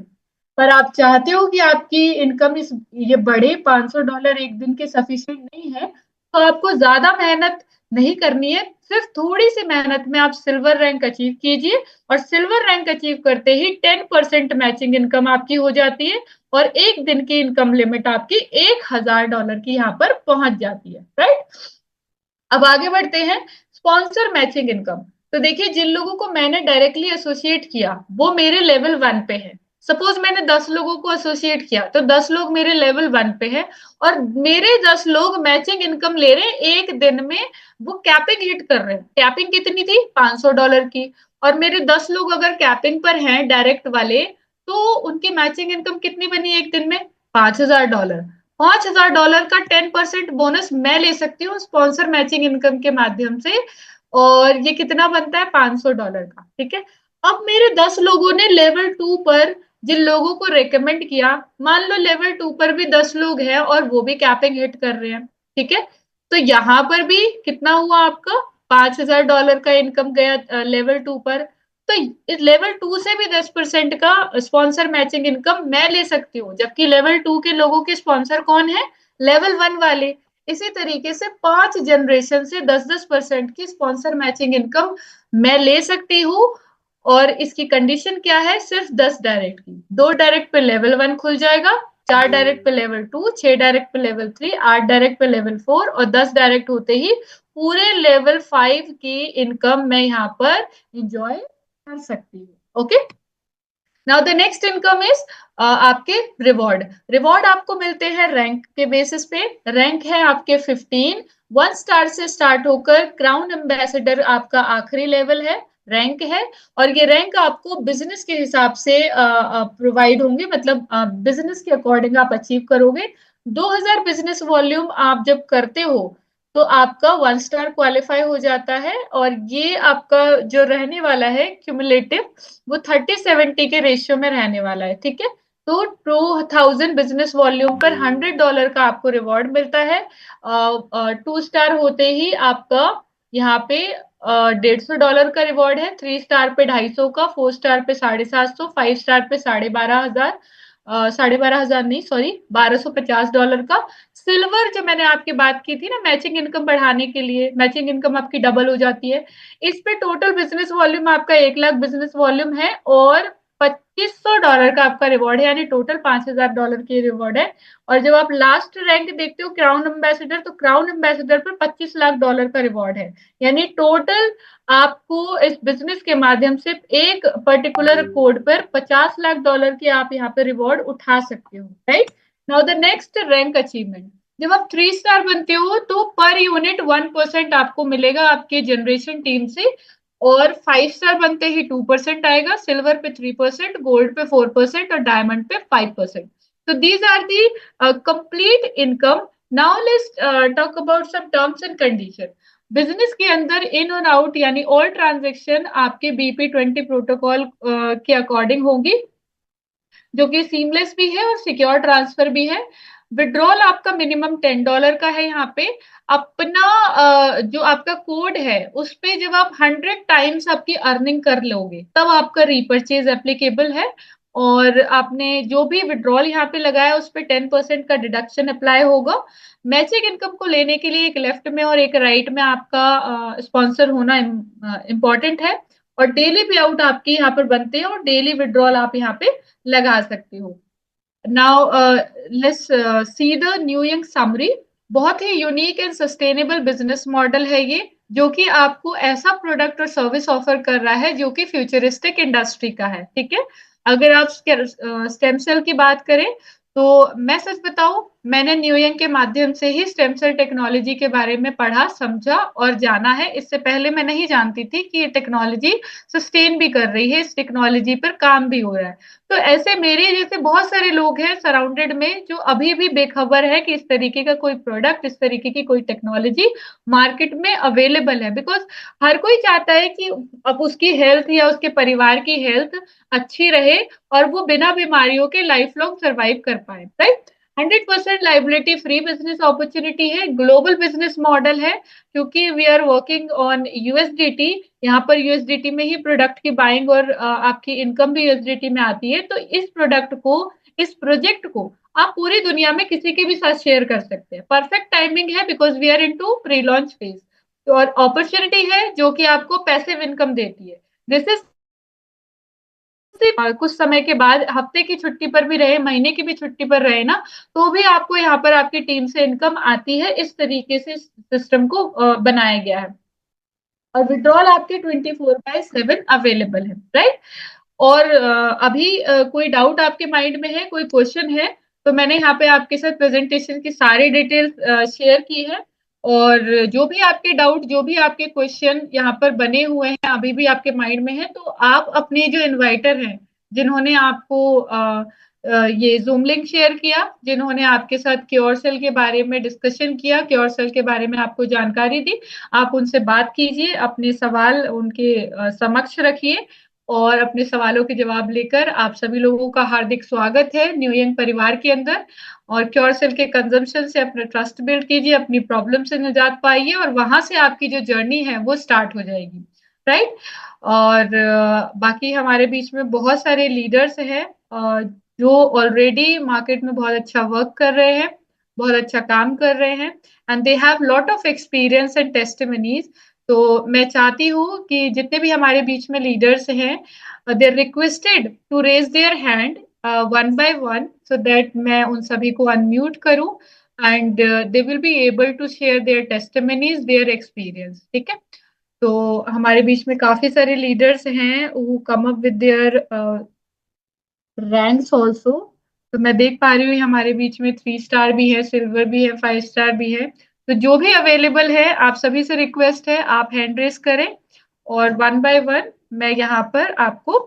पर आप चाहते हो कि आपकी इनकम इस ये बढ़े, $500 एक दिन के सफिशिएंट नहीं है, तो आपको ज्यादा मेहनत नहीं करनी है, सिर्फ थोड़ी सी मेहनत में आप सिल्वर रैंक अचीव कीजिए, और सिल्वर रैंक अचीव करते ही 10% मैचिंग इनकम आपकी हो जाती है, और एक दिन की इनकम लिमिट आपकी $1000 की यहाँ पर पहुंच जाती है। राइट, अब आगे बढ़ते हैं, स्पॉन्सर मैचिंग इनकम। तो देखिए जिन लोगों को मैंने डायरेक्टली एसोसिएट किया वो मेरे लेवल 1 पे है। सपोज मैंने 10 लोगों को एसोसिएट किया तो 10 लोग मेरे लेवल 1 पे है, और मेरे 10 लोग मैचिंग इनकम ले रहे हैं एक दिन में, वो कैपिंग हिट कर रहे हैं। कैपिंग कितनी थी? $500 की। और मेरे 10 लोग अगर कैपिंग पर हैं डायरेक्ट वाले, तो उनकी मैचिंग इनकम कितनी बनी एक दिन में? $5000। $5000 का 10% बोनस मैं ले सकती हूँ स्पॉन्सर मैचिंग इनकम के माध्यम से, और ये कितना बनता है? $500 का। ठीक है, अब मेरे 10 लोगों ने लेवल 2 पर जिन लोगों को रेकमेंड किया, मान लो लेवल 2 पर भी 10 लोग हैं और वो भी कैपिंग हिट कर रहे हैं। ठीक है, तो यहाँ पर भी कितना हुआ आपका? $5000 का इनकम गया लेवल 2 पर। तो इस लेवल 2 से भी 10% का स्पॉन्सर मैचिंग इनकम मैं ले सकती हूँ, जबकि लेवल 2 के लोगों के स्पॉन्सर कौन है? लेवल 1 वाले। इसी तरीके से 5 जनरेशन से 10-10% की स्पॉन्सर मैचिंग इनकम मैं ले सकती हूँ। और इसकी कंडीशन क्या है? सिर्फ 10 डायरेक्ट की। 2 डायरेक्ट पे लेवल 1 खुल जाएगा, 4 डायरेक्ट पे लेवल 2, 6 डायरेक्ट पे लेवल 3, 8 डायरेक्ट पे लेवल 4, और 10 डायरेक्ट होते ही पूरे लेवल 5 की इनकम मैं यहाँ पर इंजॉय कर सकती हूँ। Okay, now the next income is आपके रिवॉर्ड। रिवॉर्ड आपको मिलते हैं रैंक के बेसिस पे। रैंक है आपके 15, 1 स्टार से स्टार्ट होकर क्राउन एम्बेसडर आपका आखिरी लेवल है, रैंक है। और ये रैंक आपको बिजनेस के हिसाब से प्रोवाइड होंगे, मतलब बिजनेस के अकॉर्डिंग आप अचीव करोगे। 2000 बिजनेस वॉल्यूम आप जब करते हो तो आपका 1 स्टार क्वालिफाई हो जाता है, और ये आपका जो रहने वाला है क्यूमुलेटिव, वो 30-70 के रेशियो में रहने वाला है। ठीक है, तो 2000 बिजनेस वॉल्यूम पर $100 का आपको रिवॉर्ड मिलता है। 2 स्टार होते ही आपका यहाँ पे $150 का रिवॉर्ड है, 3 स्टार पे 250 का, 4 स्टार पे 750, 5 स्टार पे 12,500, 12,500 नहीं सॉरी, $1250 का। सिल्वर जो मैंने आपकी बात की थी ना मैचिंग इनकम बढ़ाने के लिए, मैचिंग इनकम आपकी डबल हो जाती है, इस पे टोटल बिजनेस वॉल्यूम आपका 1 लाख बिजनेस वॉल्यूम है, और $2500 का आपका रिवॉर्ड है, यानी टोटल $5000 की रिवॉर्ड है। और जब आप लास्ट रैंक देखते हो क्राउन एम्बेसडर, तो क्राउन एम्बेसडर पर $25 लाख का रिवॉर्ड है, यानी टोटल आपको इस बिजनेस के माध्यम से एक पर्टिकुलर कोड पर $50 लाख की आप यहाँ पे रिवॉर्ड उठा सकते हो। Right, now the next rank achievement. जब आप 3 स्टार बनते हो तो पर यूनिट 1% आपको मिलेगा आपके जनरेशन टीम से, और 5 स्टार बनते ही 2% आएगा, सिल्वर पे 3%, गोल्ड पे 4%, और डायमंड पे 5%। तो these are the complete income. Now let's talk about some terms and condition. Business के अंदर इन और आउट यानी ऑल ट्रांजेक्शन आपके BP20 प्रोटोकॉल के अकॉर्डिंग होगी, जो कि सीमलेस भी है और सिक्योर ट्रांसफर भी है। विड्रॉल आपका मिनिमम $10 का है यहाँ पे। अपना जो आपका कोड है उस पे जब आप 100 टाइम्स आपकी अर्निंग कर लोगे तब आपका रीपर्चेज एप्लीकेबल है। और आपने जो भी विड्रॉल यहाँ पे लगाया उस पे 10% का डिडक्शन अप्लाई होगा। मैचिंग इनकम को लेने के लिए एक लेफ्ट में और एक राइट में आपका स्पॉन्सर होना इम्पोर्टेंट है। और डेली पे आउट आपके यहाँ पर बनते हैं और डेली विड्रॉल आप यहाँ पे लगा सकते हो। Now let's see the new young summary. बहुत ही unique and sustainable business model है ये, जो कि आपको ऐसा प्रोडक्ट और सर्विस ऑफर कर रहा है जो कि फ्यूचरिस्टिक इंडस्ट्री का है। ठीक है, अगर आप स्टेम सेल की बात करें तो मैं सच बताऊं, मैंने न्यू यंग के माध्यम से ही स्टेम सेल टेक्नोलॉजी के बारे में पढ़ा, समझा और जाना है। इससे पहले मैं नहीं जानती थी कि ये टेक्नोलॉजी सस्टेन भी कर रही है, इस टेक्नोलॉजी पर काम भी हो रहा है। तो ऐसे मेरे जैसे बहुत सारे लोग हैं सराउंडेड में जो अभी भी बेखबर है कि इस तरीके का कोई प्रोडक्ट, इस तरीके की कोई टेक्नोलॉजी मार्केट में अवेलेबल है। बिकॉज हर कोई चाहता है कि अब उसकी हेल्थ या उसके परिवार की हेल्थ अच्छी रहे और वो बिना बीमारियों के लाइफ लॉन्ग सर्वाइव कर पाए, right. 100% liability free business opportunity है, ग्लोबल बिजनेस मॉडल है, क्योंकि we are working on USDT. यहाँ पर यूएसडीटी में ही प्रोडक्ट की बाइंग और आपकी इनकम भी यूएसडीटी में आती है। तो इस प्रोडक्ट को, इस प्रोजेक्ट को आप पूरी दुनिया में किसी के भी साथ शेयर कर सकते हैं। परफेक्ट टाइमिंग है because we are into pre launch phase. और अपॉर्चुनिटी है जो कि आपको पैसिव इनकम देती है। दिस इज कुछ समय के बाद हफ्ते की छुट्टी पर भी रहे, महीने की भी छुट्टी पर रहे ना, तो भी आपको यहाँ पर आपकी टीम से इनकम आती है। इस तरीके से सिस्टम को बनाया गया है। और विड्रॉल आपके 24/7 अवेलेबल है, राइट। और अभी कोई डाउट आपके माइंड में है, कोई क्वेश्चन है, तो मैंने यहाँ पे आपके साथ प्रेजेंटेशन की सारी डिटेल्स शेयर की है। और जो भी आपके डाउट, जो भी आपके क्वेश्चन यहाँ पर बने हुए हैं, अभी भी आपके माइंड में है, तो आप अपने जो इन्वाइटर हैं, जिन्होंने आपको ये जूम लिंक शेयर किया, जिन्होंने आपके साथ क्योर सेल के बारे में डिस्कशन किया, क्योर सेल के बारे में आपको जानकारी दी, आप उनसे बात कीजिए, अपने सवाल उनके समक्ष रखिए और अपने सवालों के जवाब लेकर आप सभी लोगों का हार्दिक स्वागत है न्यू यंग परिवार के अंदर। और क्योर सेल के कंजम्पशन से अपना ट्रस्ट बिल्ड कीजिए, अपनी प्रॉब्लम से निजात पाइए और वहां से आपकी जो जर्नी है वो स्टार्ट हो जाएगी, राइट। और बाकी हमारे बीच में बहुत सारे लीडर्स हैं जो ऑलरेडी मार्केट में बहुत अच्छा वर्क कर रहे हैं, बहुत अच्छा काम कर रहे हैं, and they have lot of experience and testimonies. तो मैं चाहती हूँ कि जितने भी हमारे बीच में लीडर्स हैं, they are requested to raise their hand one by one, so that मैं उन सभी को अनम्यूट करूं and they will be able to share their testimonies, their experience. ठीक है, तो हमारे बीच में काफी सारे लीडर्स हैं who come up with their ranks also. तो मैं देख पा रही हूँ हमारे बीच में 3 स्टार भी है, सिल्वर भी है, 5 स्टार भी है। तो जो भी अवेलेबल है, आप सभी से रिक्वेस्ट है आप हैंड रेस करें और वन बाय वन मैं यहाँ पर आपको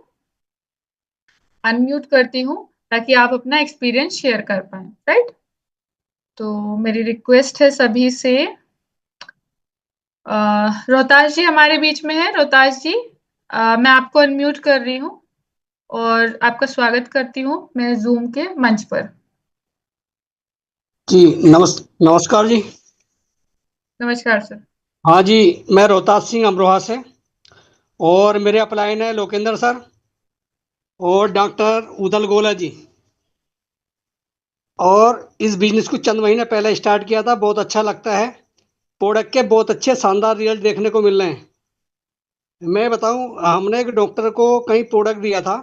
अनम्यूट करती हूँ ताकि आप अपना एक्सपीरियंस शेयर कर पाए, राइट। तो मेरी रिक्वेस्ट है सभी से, रोहताश जी हमारे बीच में है। रोहताश जी, मैं आपको अनम्यूट कर रही हूँ और आपका स्वागत करती हूँ मैं जूम के मंच पर।
जी नमस्कार जी।
नमस्कार सर।
हाँ जी, मैं रोहतास सिंह अमरोहा से, और मेरे अपलाइन है लोकेंद्र सर और डॉक्टर उदल गोला जी। और इस बिजनेस को चंद महीने पहले स्टार्ट किया था, बहुत अच्छा लगता है। प्रोडक्ट के बहुत अच्छे शानदार रिजल्ट देखने को मिल रहे हैं। मैं बताऊं, हमने एक डॉक्टर को कहीं प्रोडक्ट दिया था,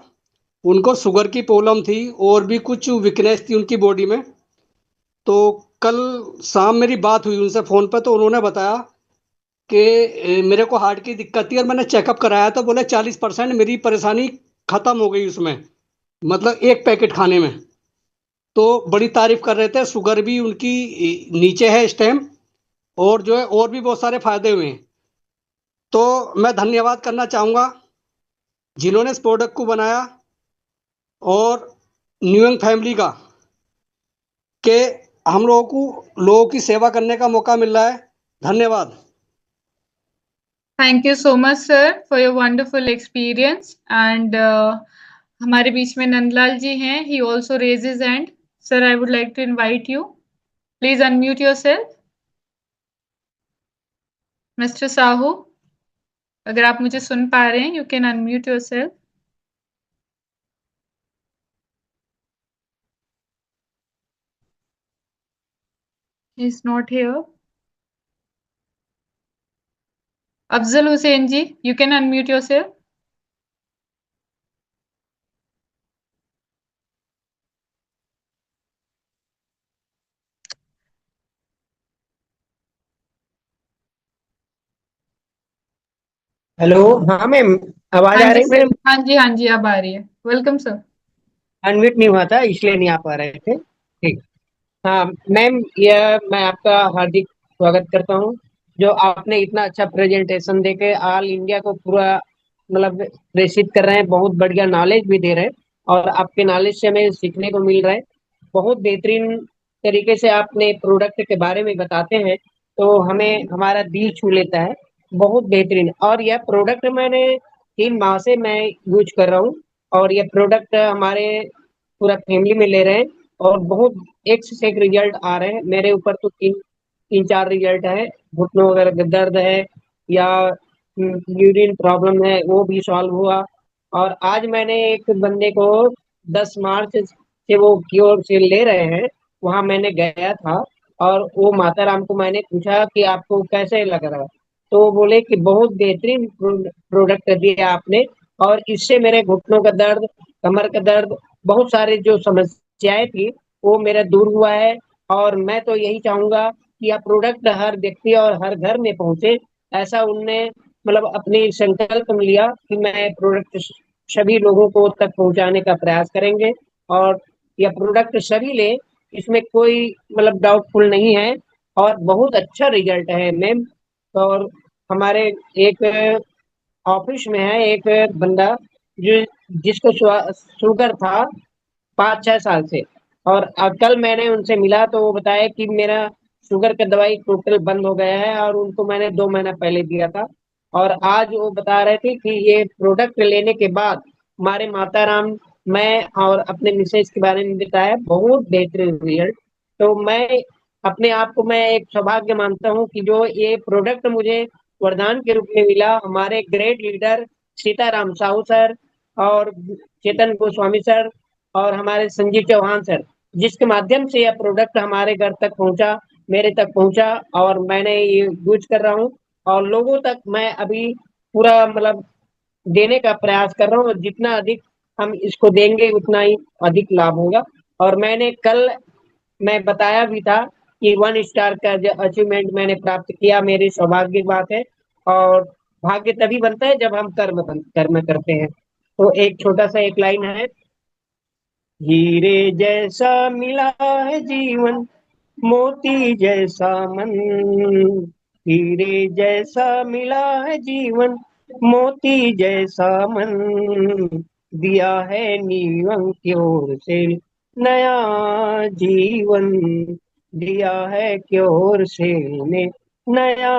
उनको शुगर की प्रॉब्लम थी और भी कुछ वीकनेस थी उनकी बॉडी में। तो कल शाम मेरी बात हुई उनसे फ़ोन पर, तो उन्होंने बताया कि मेरे को हार्ट की दिक्कत थी और मैंने चेकअप कराया तो बोले 40% मेरी परेशानी खत्म हो गई उसमें, मतलब एक पैकेट खाने में। तो बड़ी तारीफ कर रहे थे, शुगर भी उनकी नीचे है इस टाइम, और जो है और भी बहुत सारे फायदे हुए हैं। तो मैं धन्यवाद करना चाहूँगा जिन्होंने इस प्रोडक्ट को बनाया, और न्यूयंग फैमिली का, कि हम लोगों को लोगों की सेवा करने का मौका मिल रहा है। धन्यवाद।
Thank you so much sir for your wonderful experience and हमारे बीच में नंदलाल जी हैं, he also raise his hand. Sir, I would like to invite you, please unmute yourself. Mister Sahu, अगर आप मुझे सुन पा रहे हैं, you can unmute yourself. He is not here. Afzal Hussain ji, you can unmute yourself.
Hello. हाँ मैम, आवाज
हाँ
आ
जी
रही
सर,
मैम?
हाँ जी, हाँ जी, अब आ रही है। Welcome sir.
अनम्यूट नहीं हुआ था इसलिए नहीं आ पा रहे थे। ठीक। हाँ मैम, यह मैं आपका हार्दिक स्वागत करता हूँ। जो आपने इतना अच्छा प्रेजेंटेशन देके ऑल इंडिया को पूरा मतलब प्रेषित कर रहे हैं, बहुत बढ़िया नॉलेज भी दे रहे हैं और आपके नॉलेज से हमें सीखने को मिल रहा है। बहुत बेहतरीन तरीके से आपने प्रोडक्ट के बारे में बताते हैं तो हमें हमारा दिल छू लेता है। बहुत बेहतरीन। और यह प्रोडक्ट मैंने 3 माह से मैं यूज कर रहा हूँ और ये प्रोडक्ट हमारे पूरा फैमिली में ले रहे हैं और बहुत एक से एक रिजल्ट आ रहे हैं। मेरे ऊपर तो तीन तीन चार रिजल्ट है। घुटनों वगैरह का दर्द है या यूरिन प्रॉब्लम है वो भी सॉल्व हुआ। और आज मैंने एक बंदे को 10 मार्च से वो क्योर से ले रहे हैं, वहां मैंने गया था और वो माता राम को मैंने पूछा कि आपको कैसे लग रहा है, तो वो बोले कि बहुत बेहतरीन प्रोडक्ट दिया आपने और इससे मेरे घुटनों का दर्द, कमर का दर्द, बहुत सारे जो समस्याएं थी वो मेरा दूर हुआ है। और मैं तो यही चाहूंगा कि यह प्रोडक्ट हर व्यक्ति और हर घर में पहुंचे। ऐसा उनने मतलब अपनी संकल्प लिया कि मैं प्रोडक्ट सभी लोगों को तक पहुंचाने का प्रयास करेंगे और यह प्रोडक्ट सभी ले, इसमें कोई मतलब डाउटफुल नहीं है और बहुत अच्छा रिजल्ट है मैम। और हमारे एक ऑफिस में है एक बंदा जो जिसको शुगर था 5-6 साल से। और कल मैंने उनसे मिला तो वो बताया कि मेरा शुगर का दवाई टोटल बंद हो गया है और उनको मैंने 2 महीना पहले दिया था। और आज वो बता रहे थे कि ये प्रोडक्ट लेने के बाद हमारे माता राम, मैं और अपने मिसेज के बारे में बताया, बहुत बेहतरीन रिजल्ट। तो मैं अपने आप को मैं एक सौभाग्य मानता हूँ कि जो ये प्रोडक्ट मुझे वरदान के रूप में मिला हमारे great leader Sitaram Sahu sir और चेतन गोस्वामी सर और हमारे संजीव चौहान सर, जिसके माध्यम से यह प्रोडक्ट हमारे घर तक पहुंचा, मेरे तक पहुंचा और मैंने ये यूज कर रहा हूँ और लोगों तक मैं अभी पूरा मतलब देने का प्रयास कर रहा हूँ। जितना अधिक हम इसको देंगे उतना ही अधिक लाभ होगा। और मैंने कल मैं बताया भी था कि 1 स्टार का जो अचीवमेंट मैंने प्राप्त किया, मेरी सौभाग्य की बात है। और भाग्य तभी बनता है जब हम कर्म करते हैं। तो एक छोटा सा एक लाइन है, हीरे जैसा मिला है जीवन, मोती जैसा मन, हीरे जैसा मिला है जीवन, मोती जैसा मन, दिया है नीलम की ओर से नया जीवन, दिया है की ओर से ने नया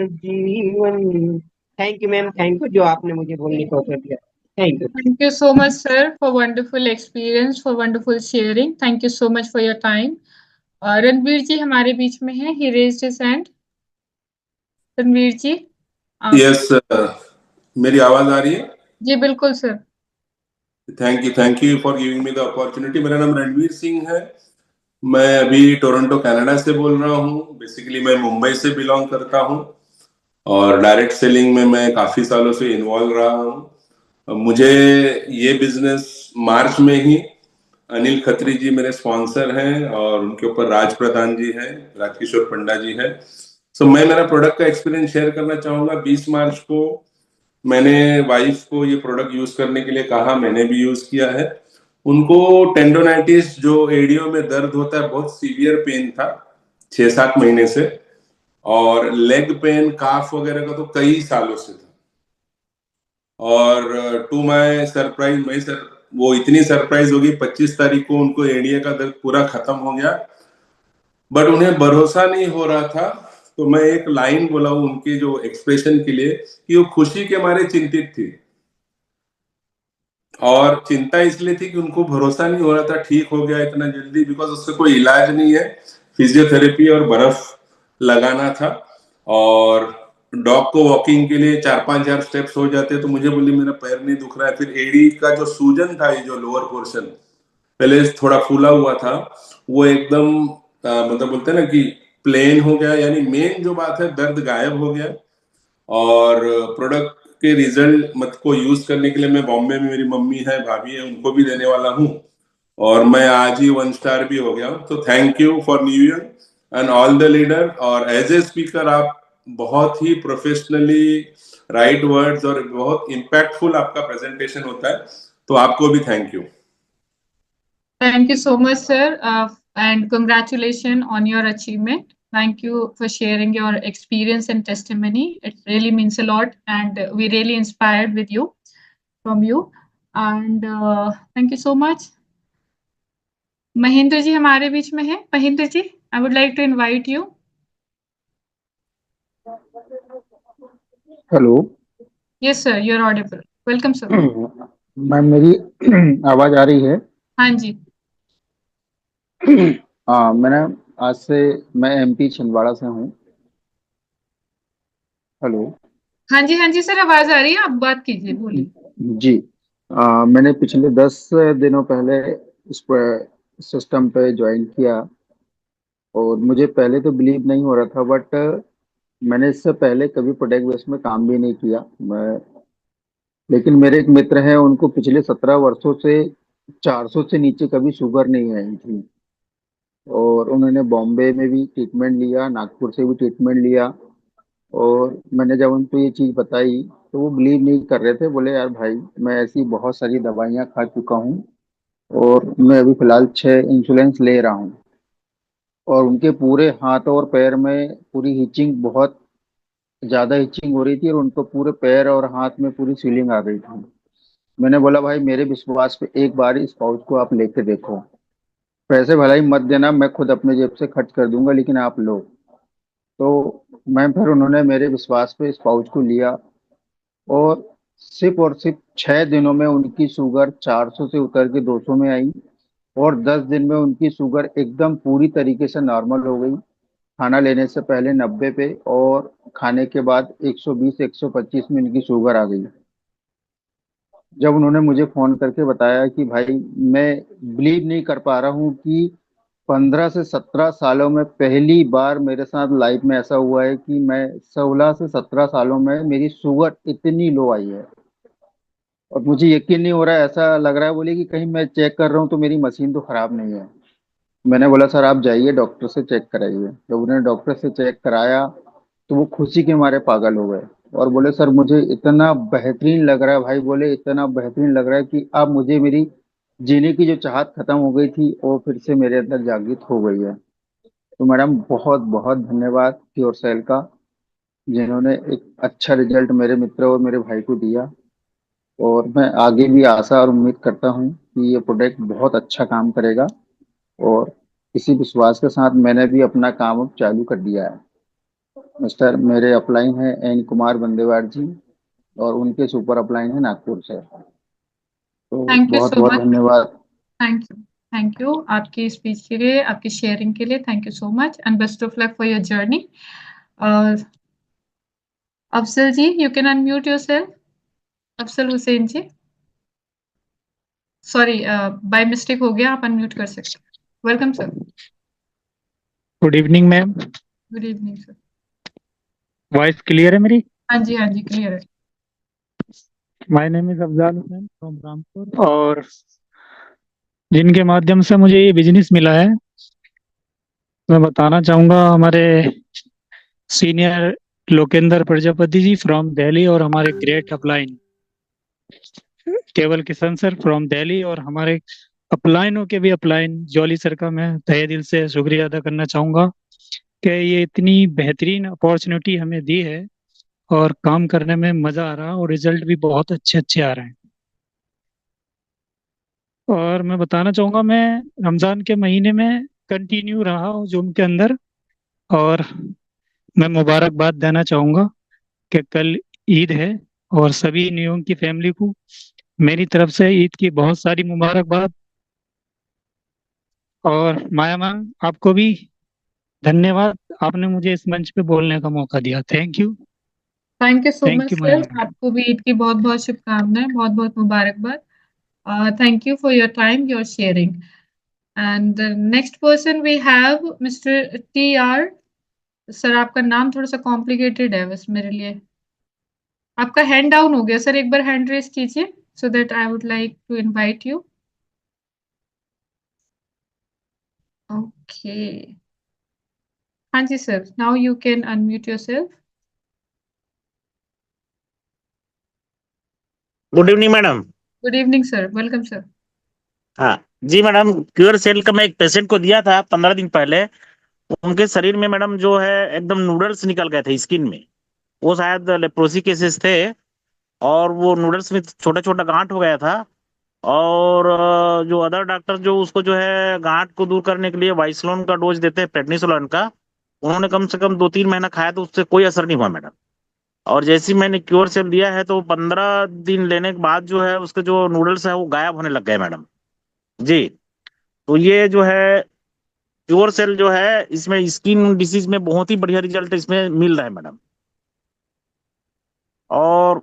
जीवन। Thank you ma'am, thank you जो आपने मुझे बोलने का अवसर दिया। Thank you.
Thank you so much, sir, for wonderful experience, for wonderful sharing. Thank you so much for your time. Ranveer ji हमारे बीच में है, he raised his hand. Ranveer जी, आप।
यस, मेरी आवाज आ रही है?
जी बिल्कुल sir.
Thank you for giving me the opportunity. मेरा नाम रणवीर सिंह है। मैं अभी टोरंटो कनाडा से बोल रहा हूँ। बेसिकली मैं मुंबई से बिलोंग करता हूँ और डायरेक्ट सेलिंग में मैं काफी सालों से इन्वॉल्व रहा हूँ। मुझे ये बिजनेस मार्च में ही अनिल खत्री जी मेरे स्पॉन्सर हैं और उनके ऊपर राज प्रधान जी हैं, राजकिशोर पंडा जी हैं। सो मैं मेरा प्रोडक्ट का एक्सपीरियंस शेयर करना चाहूंगा। 20 मार्च को मैंने वाइफ को ये प्रोडक्ट यूज करने के लिए कहा, मैंने भी यूज किया है। उनको टेंडोनाइटिस जो एडियो में दर्द होता है, बहुत सीवियर पेन था 6-7 महीने से, और लेग पेन, काफ वगैरह का तो कई सालों से था। और टू माय सरप्राइज, वो इतनी सरप्राइज होगी, 25 तारीख को उनको एडिया का दर्द पूरा खत्म हो गया। बट उन्हें भरोसा नहीं हो रहा था तो मैं एक लाइन बोला हूं उनके जो एक्सप्रेशन के लिए कि वो खुशी के मारे चिंतित थी, और चिंता इसलिए थी कि उनको भरोसा नहीं हो रहा था ठीक हो गया इतना जल्दी, बिकॉज उससे कोई इलाज नहीं है, फिजियोथेरेपी और बर्फ लगाना था। और डॉग को वॉकिंग के लिए 4-5 हजार स्टेप्स हो जाते, तो मुझे बोली मेरा पैर नहीं दुख रहा है। फिर एड़ी का जो सूजन था, ये जो लोअर पोर्शन पहले थोड़ा फूला हुआ था, वो एकदम मतलब बोलते हैं ना कि प्लेन हो गया, यानी मेन जो बात है दर्द गायब हो गया। और प्रोडक्ट के रिजल्ट मत को यूज करने के लिए मैं बॉम्बे में, मेरी मम्मी है, भाभी है, उनको भी देने वाला हूँ, और मैं आज ही 1 स्टार भी हो गया हूँ। तो thank you for new year and all the leader. और एज ए स्पीकर आप बहुत ही प्रोफेशनली राइट वर्ड्स और बहुत इम्पैक्टफुल आपका प्रेजेंटेशन होता है, तो आपको भी thank you.
Thank you so much, sir, and congratulations on your achievement. Thank you for sharing your experience and testimony. It really means a lot, and we really inspired with you, from you. And thank you so much. Mahendra ji हमारे बीच में है। Mahendra ji, I would like to invite you.
Hello
Yes, sir, you're audible. Welcome, sir.
Ma'am, मेरी आवाज आ रही है?
हाँ जी।
हाँ, मैं एमपी छिंदवाड़ा से हूँ। हेलो।
हाँ जी सर, आवाज आ रही है, आप बात कीजिए, बोलिए।
जी। मैंने पिछले 10 दिनों पहले इस सिस्टम पे ज्वाइन किया, और मुझे पहले तो बिलीव नहीं हो रहा था, बट मैंने इससे पहले कभी प्रोडक्ट बेस में काम भी नहीं किया मैं। लेकिन मेरे एक मित्र हैं, उनको पिछले 17 वर्षों से 400 से नीचे कभी शुगर नहीं आई थी, और उन्होंने बॉम्बे में भी ट्रीटमेंट लिया, नागपुर से भी ट्रीटमेंट लिया। और मैंने जब उनको ये चीज़ बताई तो वो बिलीव नहीं कर रहे थे। बोले यार भाई, मैं ऐसी बहुत सारी दवाइयाँ खा चुका हूँ, और मैं अभी फिलहाल 6 इंसुलेंस ले रहा हूँ। और उनके पूरे हाथ और पैर में पूरी हिचिंग, बहुत ज़्यादा हिचिंग हो रही थी, और उनको पूरे पैर और हाथ में पूरी स्वेलिंग आ गई थी। मैंने बोला भाई, मेरे विश्वास पे एक बार इस पाउच को आप लेके देखो। पैसे भलाई मत देना, मैं खुद अपने जेब से खर्च कर दूंगा, लेकिन आप लो। तो मैं फिर उन्होंने मेरे विश्वास पे इस पाउच को लिया, और सिर्फ 6 दिनों में उनकी शुगर 400 से उतर के 200 में आई, और 10 दिन में उनकी शुगर एकदम पूरी तरीके से नॉर्मल हो गई। खाना लेने से पहले 90 पे, और खाने के बाद 120 125 में उनकी शुगर आ गई। जब उन्होंने मुझे फोन करके बताया कि भाई, मैं बिलीव नहीं कर पा रहा हूँ कि 15 से 17 सालों में पहली बार मेरे साथ लाइफ में ऐसा हुआ है कि मैं 16 से 17 सालों में मेरी शुगर इतनी लो आई है, और मुझे यकीन नहीं हो रहा है। ऐसा लग रहा है बोले कि कहीं मैं चेक कर रहा हूँ तो मेरी मशीन तो खराब नहीं है। मैंने बोला सर, आप जाइए डॉक्टर से चेक कराइए। जब उन्होंने डॉक्टर से चेक कराया तो वो खुशी के मारे पागल हो गए, और बोले सर, मुझे इतना बेहतरीन लग रहा है भाई, बोले इतना बेहतरीन लग रहा है कि अब मुझे मेरी जीने की जो चाहत खत्म हो गई थी वो फिर से मेरे अंदर जागृत हो गई है। तो मैडम, बहुत बहुत धन्यवाद प्योर सेल का, जिन्होंने एक अच्छा रिजल्ट मेरे मित्र और मेरे भाई को दिया। और मैं आगे भी आशा और उम्मीद करता हूँ कि ये प्रोडक्ट बहुत अच्छा काम करेगा, और इसी विश्वास के साथ मैंने भी अपना काम अब चालू कर दिया है। मिस्टर, मेरे अपलाइन है एन कुमार बंदेवार जी, और उनके सुपर अपलाइन है नागपुर से। तो
थैंक यू
बहुत
सो
बहुत
मच।
धन्यवाद।
थैंक यू आपकी स्पीच के लिए, आपकी शेयरिंग के लिए। Thank you so much and best of luck for your journey. Afsal ji, you can unmute yourself. Afsal Hussain ji, sorry, by mistake हो गया, आप अनम्यूट कर सकते हैं। Welcome sir.
Good evening ma'am.
Good evening sir.
Voice clear है मेरी?
हाँ जी, क्लियर है।
My name is Afzal Hussain from Rampur, और जिनके माध्यम से मुझे ये बिजनेस मिला है, मैं बताना चाहूँगा हमारे सीनियर लोकेंद्र प्रजापति जी फ्रॉम दिल्ली, और हमारे ग्रेट अपलाइन केवल किशन सर फ्रॉम दिल्ली, और हमारे अपलाइनों के भी अपलाइन जॉली सर का मैं तहे दिल से शुक्रिया अदा करना चाहूँगा कि ये इतनी बेहतरीन अपॉर्चुनिटी हमें दी है, और काम करने में मज़ा आ रहा, और रिजल्ट भी बहुत अच्छे अच्छे आ रहे हैं। और मैं बताना चाहूँगा, मैं रमज़ान के महीने में कंटिन्यू रहा हूँ जूम के अंदर, और मैं मुबारकबाद देना चाहूँगा कि कल ईद है और सभी न्यू की फैमिली को मेरी तरफ से ईद की बहुत सारी मुबारकबाद। और माया मैम, आपको भी धन्यवाद, आपने मुझे इस मंच पे बोलने का मौका दिया। Thank you.
Thank you so much
thank you Maya
sir,
ma'am.
आपको भी ईद की बहुत बहुत शुभकामनाएं, बहुत बहुत मुबारकबाद। Thank you for your time, your sharing. And next person we have mister T R. Sir आपका नाम थोड़ा सा कॉम्प्लिकेटेड है बस मेरे लिए। आपका हैंड डाउन हो गया सर, एक बार हैंड रेस कीजिए so that I would like to invite you. Okay, हाँ जी sir, now you can unmute yourself.
Good evening madam.
Good evening sir, welcome sir.
हाँ जी मैडम, क्यूर सेल का मैं एक पेशेंट को दिया था 15 दिन पहले। उनके शरीर में मैडम जो है एकदम नूडल्स निकल गए थे स्किन में। वो शायद लेप्रोसी केसेस थे और वो नूडल्स में छोटा छोटा गांठ हो गया था। और जो अदर डॉक्टर जो उसको जो है गांठ को दूर करने के लिए वाइसलोन का डोज देते हैं, प्रेडनिसोलोन का, उन्होंने कम से कम 2-3 महीना खाया तो उससे कोई असर नहीं हुआ मैडम। और जैसे ही मैंने क्योर सेल दिया है तो 15 दिन लेने के बाद जो है उसके जो नूडल्स है वो गायब होने लग गए मैडम जी। तो ये जो है प्योर सेल जो है इसमें स्किन डिसीज में बहुत ही बढ़िया रिजल्ट इसमें मिल रहा है मैडम। और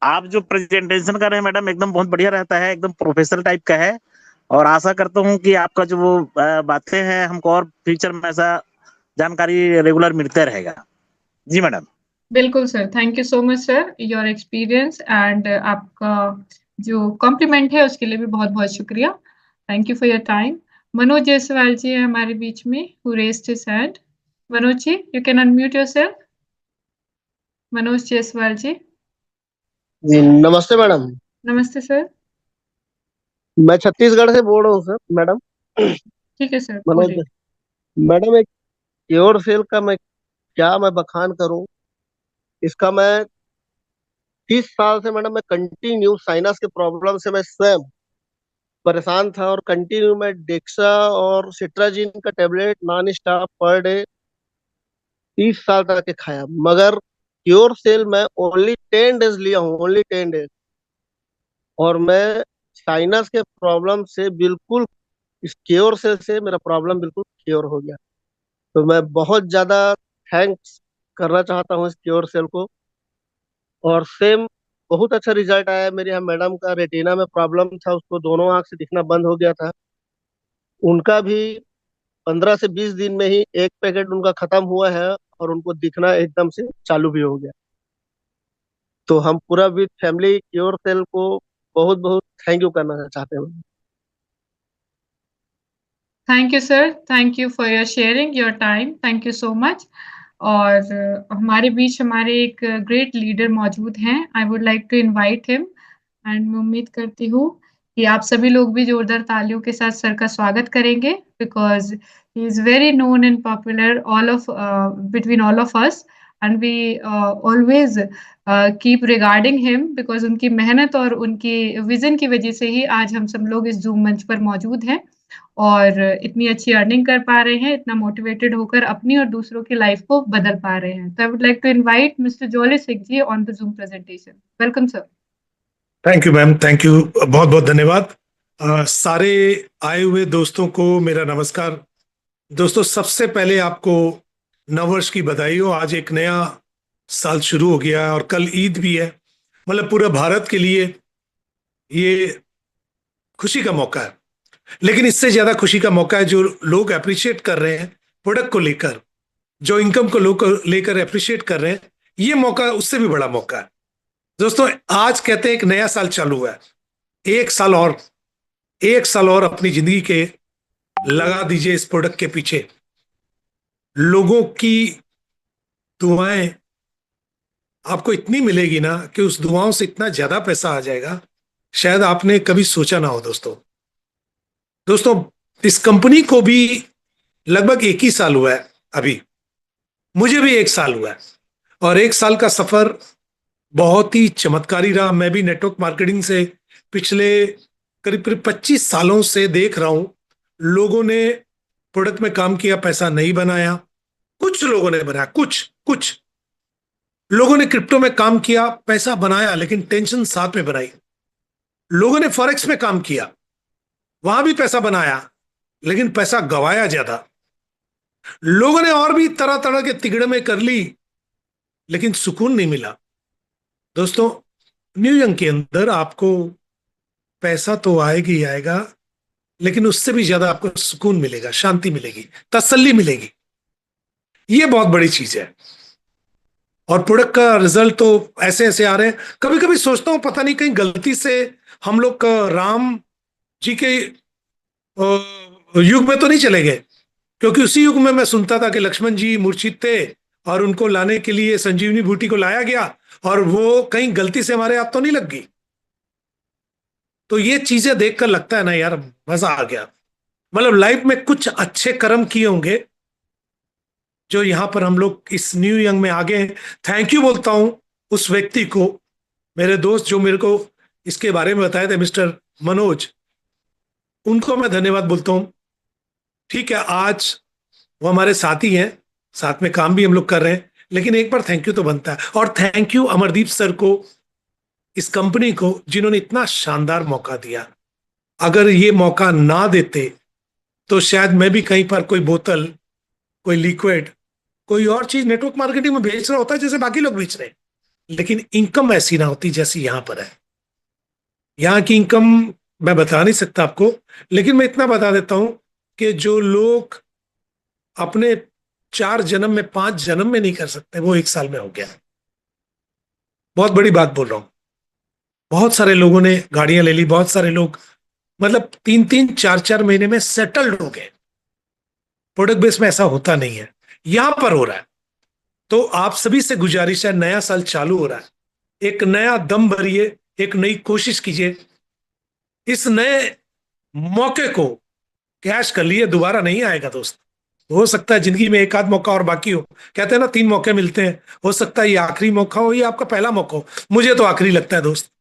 आप जो प्रेजेंटेशन कर रहे हैं मैडम एकदम बहुत बढ़िया रहता है, एकदम प्रोफेशनल टाइप का है। और आशा करता हूँ कि आपका जो वो बातें हैं हमको और फ्यूचर में ऐसा जानकारी रेगुलर मिलते रहेगा जी मैडम।
बिल्कुल sir, thank you so much sir, your experience and आपका जो कॉम्प्लीमेंट है उसके लिए भी बहुत बहुत शुक्रिया। Thank you for your time. Manoj Jaiswal ji है हमारे बीच में, who raised his hand. Manoj ji, you can unmute yourself. Manoj Jaiswal ji.
जी नमस्ते मैडम।
नमस्ते सर।
मैं छत्तीसगढ़ से बोल रहा हूँ सर मैडम।
ठीक है सर,
मनोज।
बोलिए।
मैडम एक प्योर सेल का मैं बखान करूं। इसका मैं 30 साल से मैडम मैं कंटिन्यू साइनस के प्रॉब्लम से मैं स्वयं परेशान था और कंटिन्यू मैं डेक्सा और सिट्राजिन का tablet non stop per day 30 साल तक के खाया, मगर प्योर सेल मैं ओनली 10 डेज लिया हूँ, ओनली 10 डेज। और मैं साइनस के प्रॉब्लम से बिल्कुल इस क्योर सेल से मेरा प्रॉब्लम बिल्कुल क्योर हो गया। तो मैं बहुत ज्यादा थैंक्स करना चाहता हूँ इस क्योर सेल को। और सेम बहुत अच्छा रिजल्ट आया है। मेरे यहाँ मैडम का रेटिना में प्रॉब्लम था, उसको दोनों आंख से दिखना बंद हो गया था। उनका भी 15 से 20 दिन में ही एक पैकेट उनका खत्म हुआ है और उनको दिखना एकदम से चालू भी हो गया। तो हम पूरा विद फैमिली क्योर सेल को बहुत बहुत थैंक यू करना चाहते हैं।
Thank you sir, thank you for your sharing your time, thank you so much. और हमारे बीच हमारे एक ग्रेट लीडर मौजूद हैं, I would like to invite him. And मैं उम्मीद करती हूँ कि आप सभी लोग भी जोरदार तालियों के साथ सर का स्वागत करेंगे, because he is very known and popular all of between all of us. And we always keep regarding him, because उनकी मेहनत और उनकी विजन की वजह से ही आज हम सब लोग इस जूम मंच पर मौजूद हैं और इतनी अच्छी अर्निंग कर पा रहे हैं, इतना मोटिवेटेड होकर अपनी और दूसरों की लाइफ को बदल पा रहे हैं। तो I would like to invite mister Jolly Singh ji on the zoom presentation. Welcome sir.
Thank you ma'am, thank you, बहुत बहुत धन्यवाद। सारे आए हुए दोस्तों को मेरा नमस्कार। दोस्तों, सबसे पहले आपको नववर्ष की बधाई हो। आज एक नया साल शुरू हो गया है और कल ईद भी है। मतलब पूरे भारत के लिए ये खुशी का मौका है। लेकिन इससे ज्यादा खुशी का मौका है जो लोग अप्रिशिएट कर रहे हैं प्रोडक्ट को लेकर, जो इनकम को लेकर अप्रिशिएट कर रहे हैं, ये मौका उससे भी बड़ा मौका है। दोस्तों, आज कहते हैं एक नया साल चालू हुआ है। एक साल और अपनी जिंदगी के लगा दीजिए इस प्रोडक्ट के पीछे। लोगों की दुआएं आपको इतनी मिलेगी ना कि उस दुआओं से इतना ज्यादा पैसा आ जाएगा, शायद आपने कभी सोचा ना हो। दोस्तों, इस कंपनी को भी लगभग 1 ही साल हुआ है। अभी मुझे भी 1 साल हुआ है और 1 साल का सफर बहुत ही चमत्कारी रहा। मैं भी नेटवर्क मार्केटिंग से पिछले करीब करीब 25 सालों से देख रहा हूं, लोगों ने प्रोडक्ट में काम किया, पैसा नहीं बनाया, कुछ लोगों ने बनाया, कुछ लोगों ने क्रिप्टो में काम किया, पैसा बनाया, लेकिन टेंशन साथ में बनाई। लोगों ने फॉरेक्स में काम किया, वहां भी पैसा बनाया, लेकिन पैसा गवाया ज्यादा। लोगों ने और भी तरह तरह के तिगड़े में कर ली, लेकिन सुकून नहीं मिला। दोस्तों, न्यू यंग के अंदर आपको पैसा तो आएगा ही आएगा, लेकिन उससे भी ज्यादा आपको सुकून मिलेगा, शांति मिलेगी, तसल्ली मिलेगी। ये बहुत बड़ी चीज है। और प्रोडक्ट का रिजल्ट तो ऐसे ऐसे आ रहे हैं। कभी कभी सोचता हूं पता नहीं कहीं गलती से हम लोग राम जी के युग में तो नहीं चले गए, क्योंकि उसी युग में मैं सुनता था कि लक्ष्मण जी मूर्छित थे और उनको लाने के लिए संजीवनी बूटी को लाया गया, और वो कहीं गलती से हमारे हाथ तो नहीं लग गई। तो ये चीजें देखकर लगता है ना यार, मजा आ गया। मतलब लाइफ में कुछ अच्छे कर्म किए होंगे जो यहां पर हम लोग इस न्यू यंग में आगे हैं। थैंक यू बोलता हूं उस व्यक्ति को, मेरे दोस्त जो मेरे को इसके बारे में बताए थे, मिस्टर मनोज, उनको मैं धन्यवाद बोलता हूं। ठीक है, आज वो हमारे साथी हैं, साथ में काम भी हम लोग कर रहे हैं, लेकिन एक बार थैंक यू तो बनता है। और थैंक यू अमरदीप सर को, इस कंपनी को, जिन्होंने इतना शानदार मौका दिया। अगर ये मौका ना देते तो शायद मैं भी कहीं पर कोई बोतल, कोई लिक्विड, कोई और चीज नेटवर्क मार्केटिंग में बेच रहा होता है जैसे बाकी लोग बेच रहे हैं, लेकिन इनकम ऐसी ना होती जैसी यहां पर है। यहां की इनकम मैं बता नहीं सकता आपको, लेकिन मैं इतना बता देता हूं कि जो लोग अपने 4 जन्म में, 5 जन्म में नहीं कर सकते, वो 1 साल में हो गया। बहुत बड़ी बात बोल रहा हूं। बहुत सारे लोगों ने गाड़ियां ले ली, बहुत सारे लोग मतलब 3-3, 4-4 महीने में सेटल्ड हो गए। प्रोडक्ट बेस में ऐसा होता नहीं है, यहां पर हो रहा है। तो आप सभी से गुजारिश है, नया साल चालू हो रहा है, एक नया दम भरिए, एक नई कोशिश कीजिए, इस नए मौके को कैश कर लिए, दोबारा नहीं आएगा दोस्त। हो सकता है जिंदगी में एक आध मौका और बाकी हो, कहते हैं ना 3 मौके मिलते हैं, हो सकता है ये आखिरी मौका हो, ये आपका पहला मौका हो। मुझे तो आखिरी लगता है दोस्त।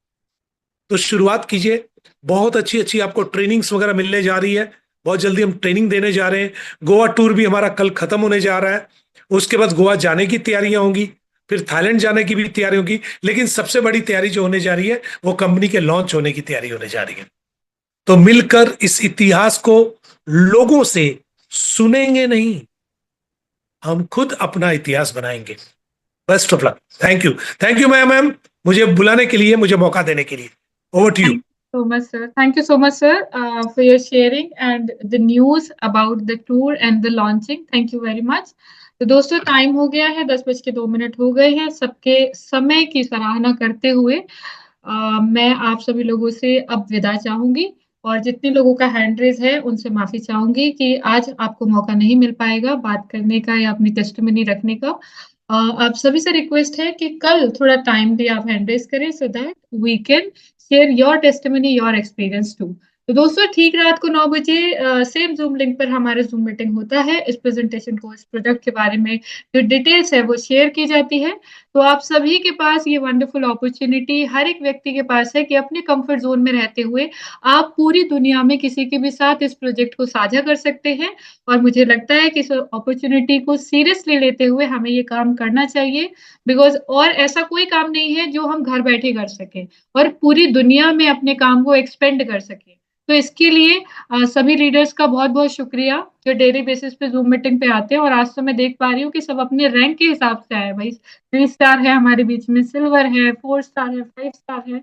तो शुरुआत कीजिए। बहुत अच्छी अच्छी आपको ट्रेनिंग्स वगैरह मिलने जा रही है, बहुत जल्दी हम ट्रेनिंग देने जा रहे हैं। गोवा टूर भी हमारा कल खत्म होने जा रहा है, उसके बाद गोवा जाने की तैयारियां होंगी, फिर थाईलैंड जाने की भी तैयारी होगी, लेकिन सबसे बड़ी तैयारी जो होने जा रही है वो कंपनी के लॉन्च होने की तैयारी होने जा रही है। तो मिलकर इस इतिहास को लोगों से सुनेंगे नहीं, हम खुद अपना इतिहास बनाएंगे। Best of luck. Thank you ma'am, मुझे बुलाने के लिए, मुझे मौका देने के लिए। Over to you.
Thank you so much, sir, for your sharing and the news about the tour and the launching. Thank you very much. तो दोस्तों, टाइम हो गया है, 10:02 हो गए हैं। सबके समय की सराहना करते हुए मैं आप सभी लोगों से अब विदा चाहूंगी, और जितने लोगों का हैंड रेज है उनसे माफी चाहूंगी कि आज आपको मौका नहीं मिल पाएगा बात करने का या अपनी टेस्टिमनी रखने का। आप सभी से रिक्वेस्ट है कि कल थोड़ा टाइम भी आप हैंड रेज करें, so that we can share your testimony, your experience too. तो दोस्तों, ठीक रात को 9 बजे सेम जूम लिंक पर हमारे जूम मीटिंग होता है। इस प्रेजेंटेशन को, इस प्रोडक्ट के बारे में जो डिटेल्स है वो शेयर की जाती है। तो आप सभी के पास ये वंडरफुल अपॉर्चुनिटी हर एक व्यक्ति के पास है कि अपने कंफर्ट जोन में रहते हुए आप पूरी दुनिया में किसी के भी साथ इस प्रोजेक्ट को साझा कर सकते हैं। और मुझे लगता है कि इस अपॉर्चुनिटी को सीरियसली लेते हुए हमें ये काम करना चाहिए, बिकॉज और ऐसा कोई काम नहीं है जो हम घर बैठे कर सकें और पूरी दुनिया में अपने काम को एक्सपेंड कर सकें। तो इसके लिए सभी लीडर्स का बहुत बहुत शुक्रिया जो डेली बेसिस पे जूम मीटिंग पे आते हैं। और आज तो मैं देख पा रही हूँ कि सब अपने रैंक के हिसाब से आए। भाई 3 स्टार है हमारे बीच में, सिल्वर है, 4 स्टार है, 5 स्टार है।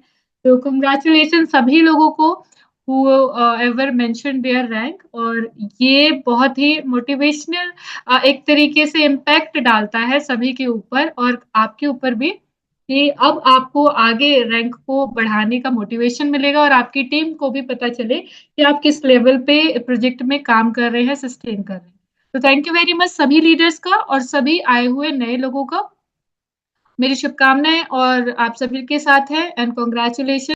तो कंग्रेचुलेशन सभी लोगों को who ever mentioned their rank। और ये बहुत ही मोटिवेशनल एक तरीके से इम्पैक्ट डालता है सभी के ऊपर और आपके ऊपर भी, कि अब आपको आगे रैंक को बढ़ाने का मोटिवेशन मिलेगा और आपकी टीम को भी पता चले कि आप किस लेवल पे प्रोजेक्ट में काम कर रहे हैं, सस्टेन कर रहे हैं। तो थैंक यू वेरी मच सभी लीडर्स का और सभी आए हुए नए लोगों का। मेरी शुभकामनाएं और आप सभी के साथ है, एंड कॉन्ग्रेचुलेशन।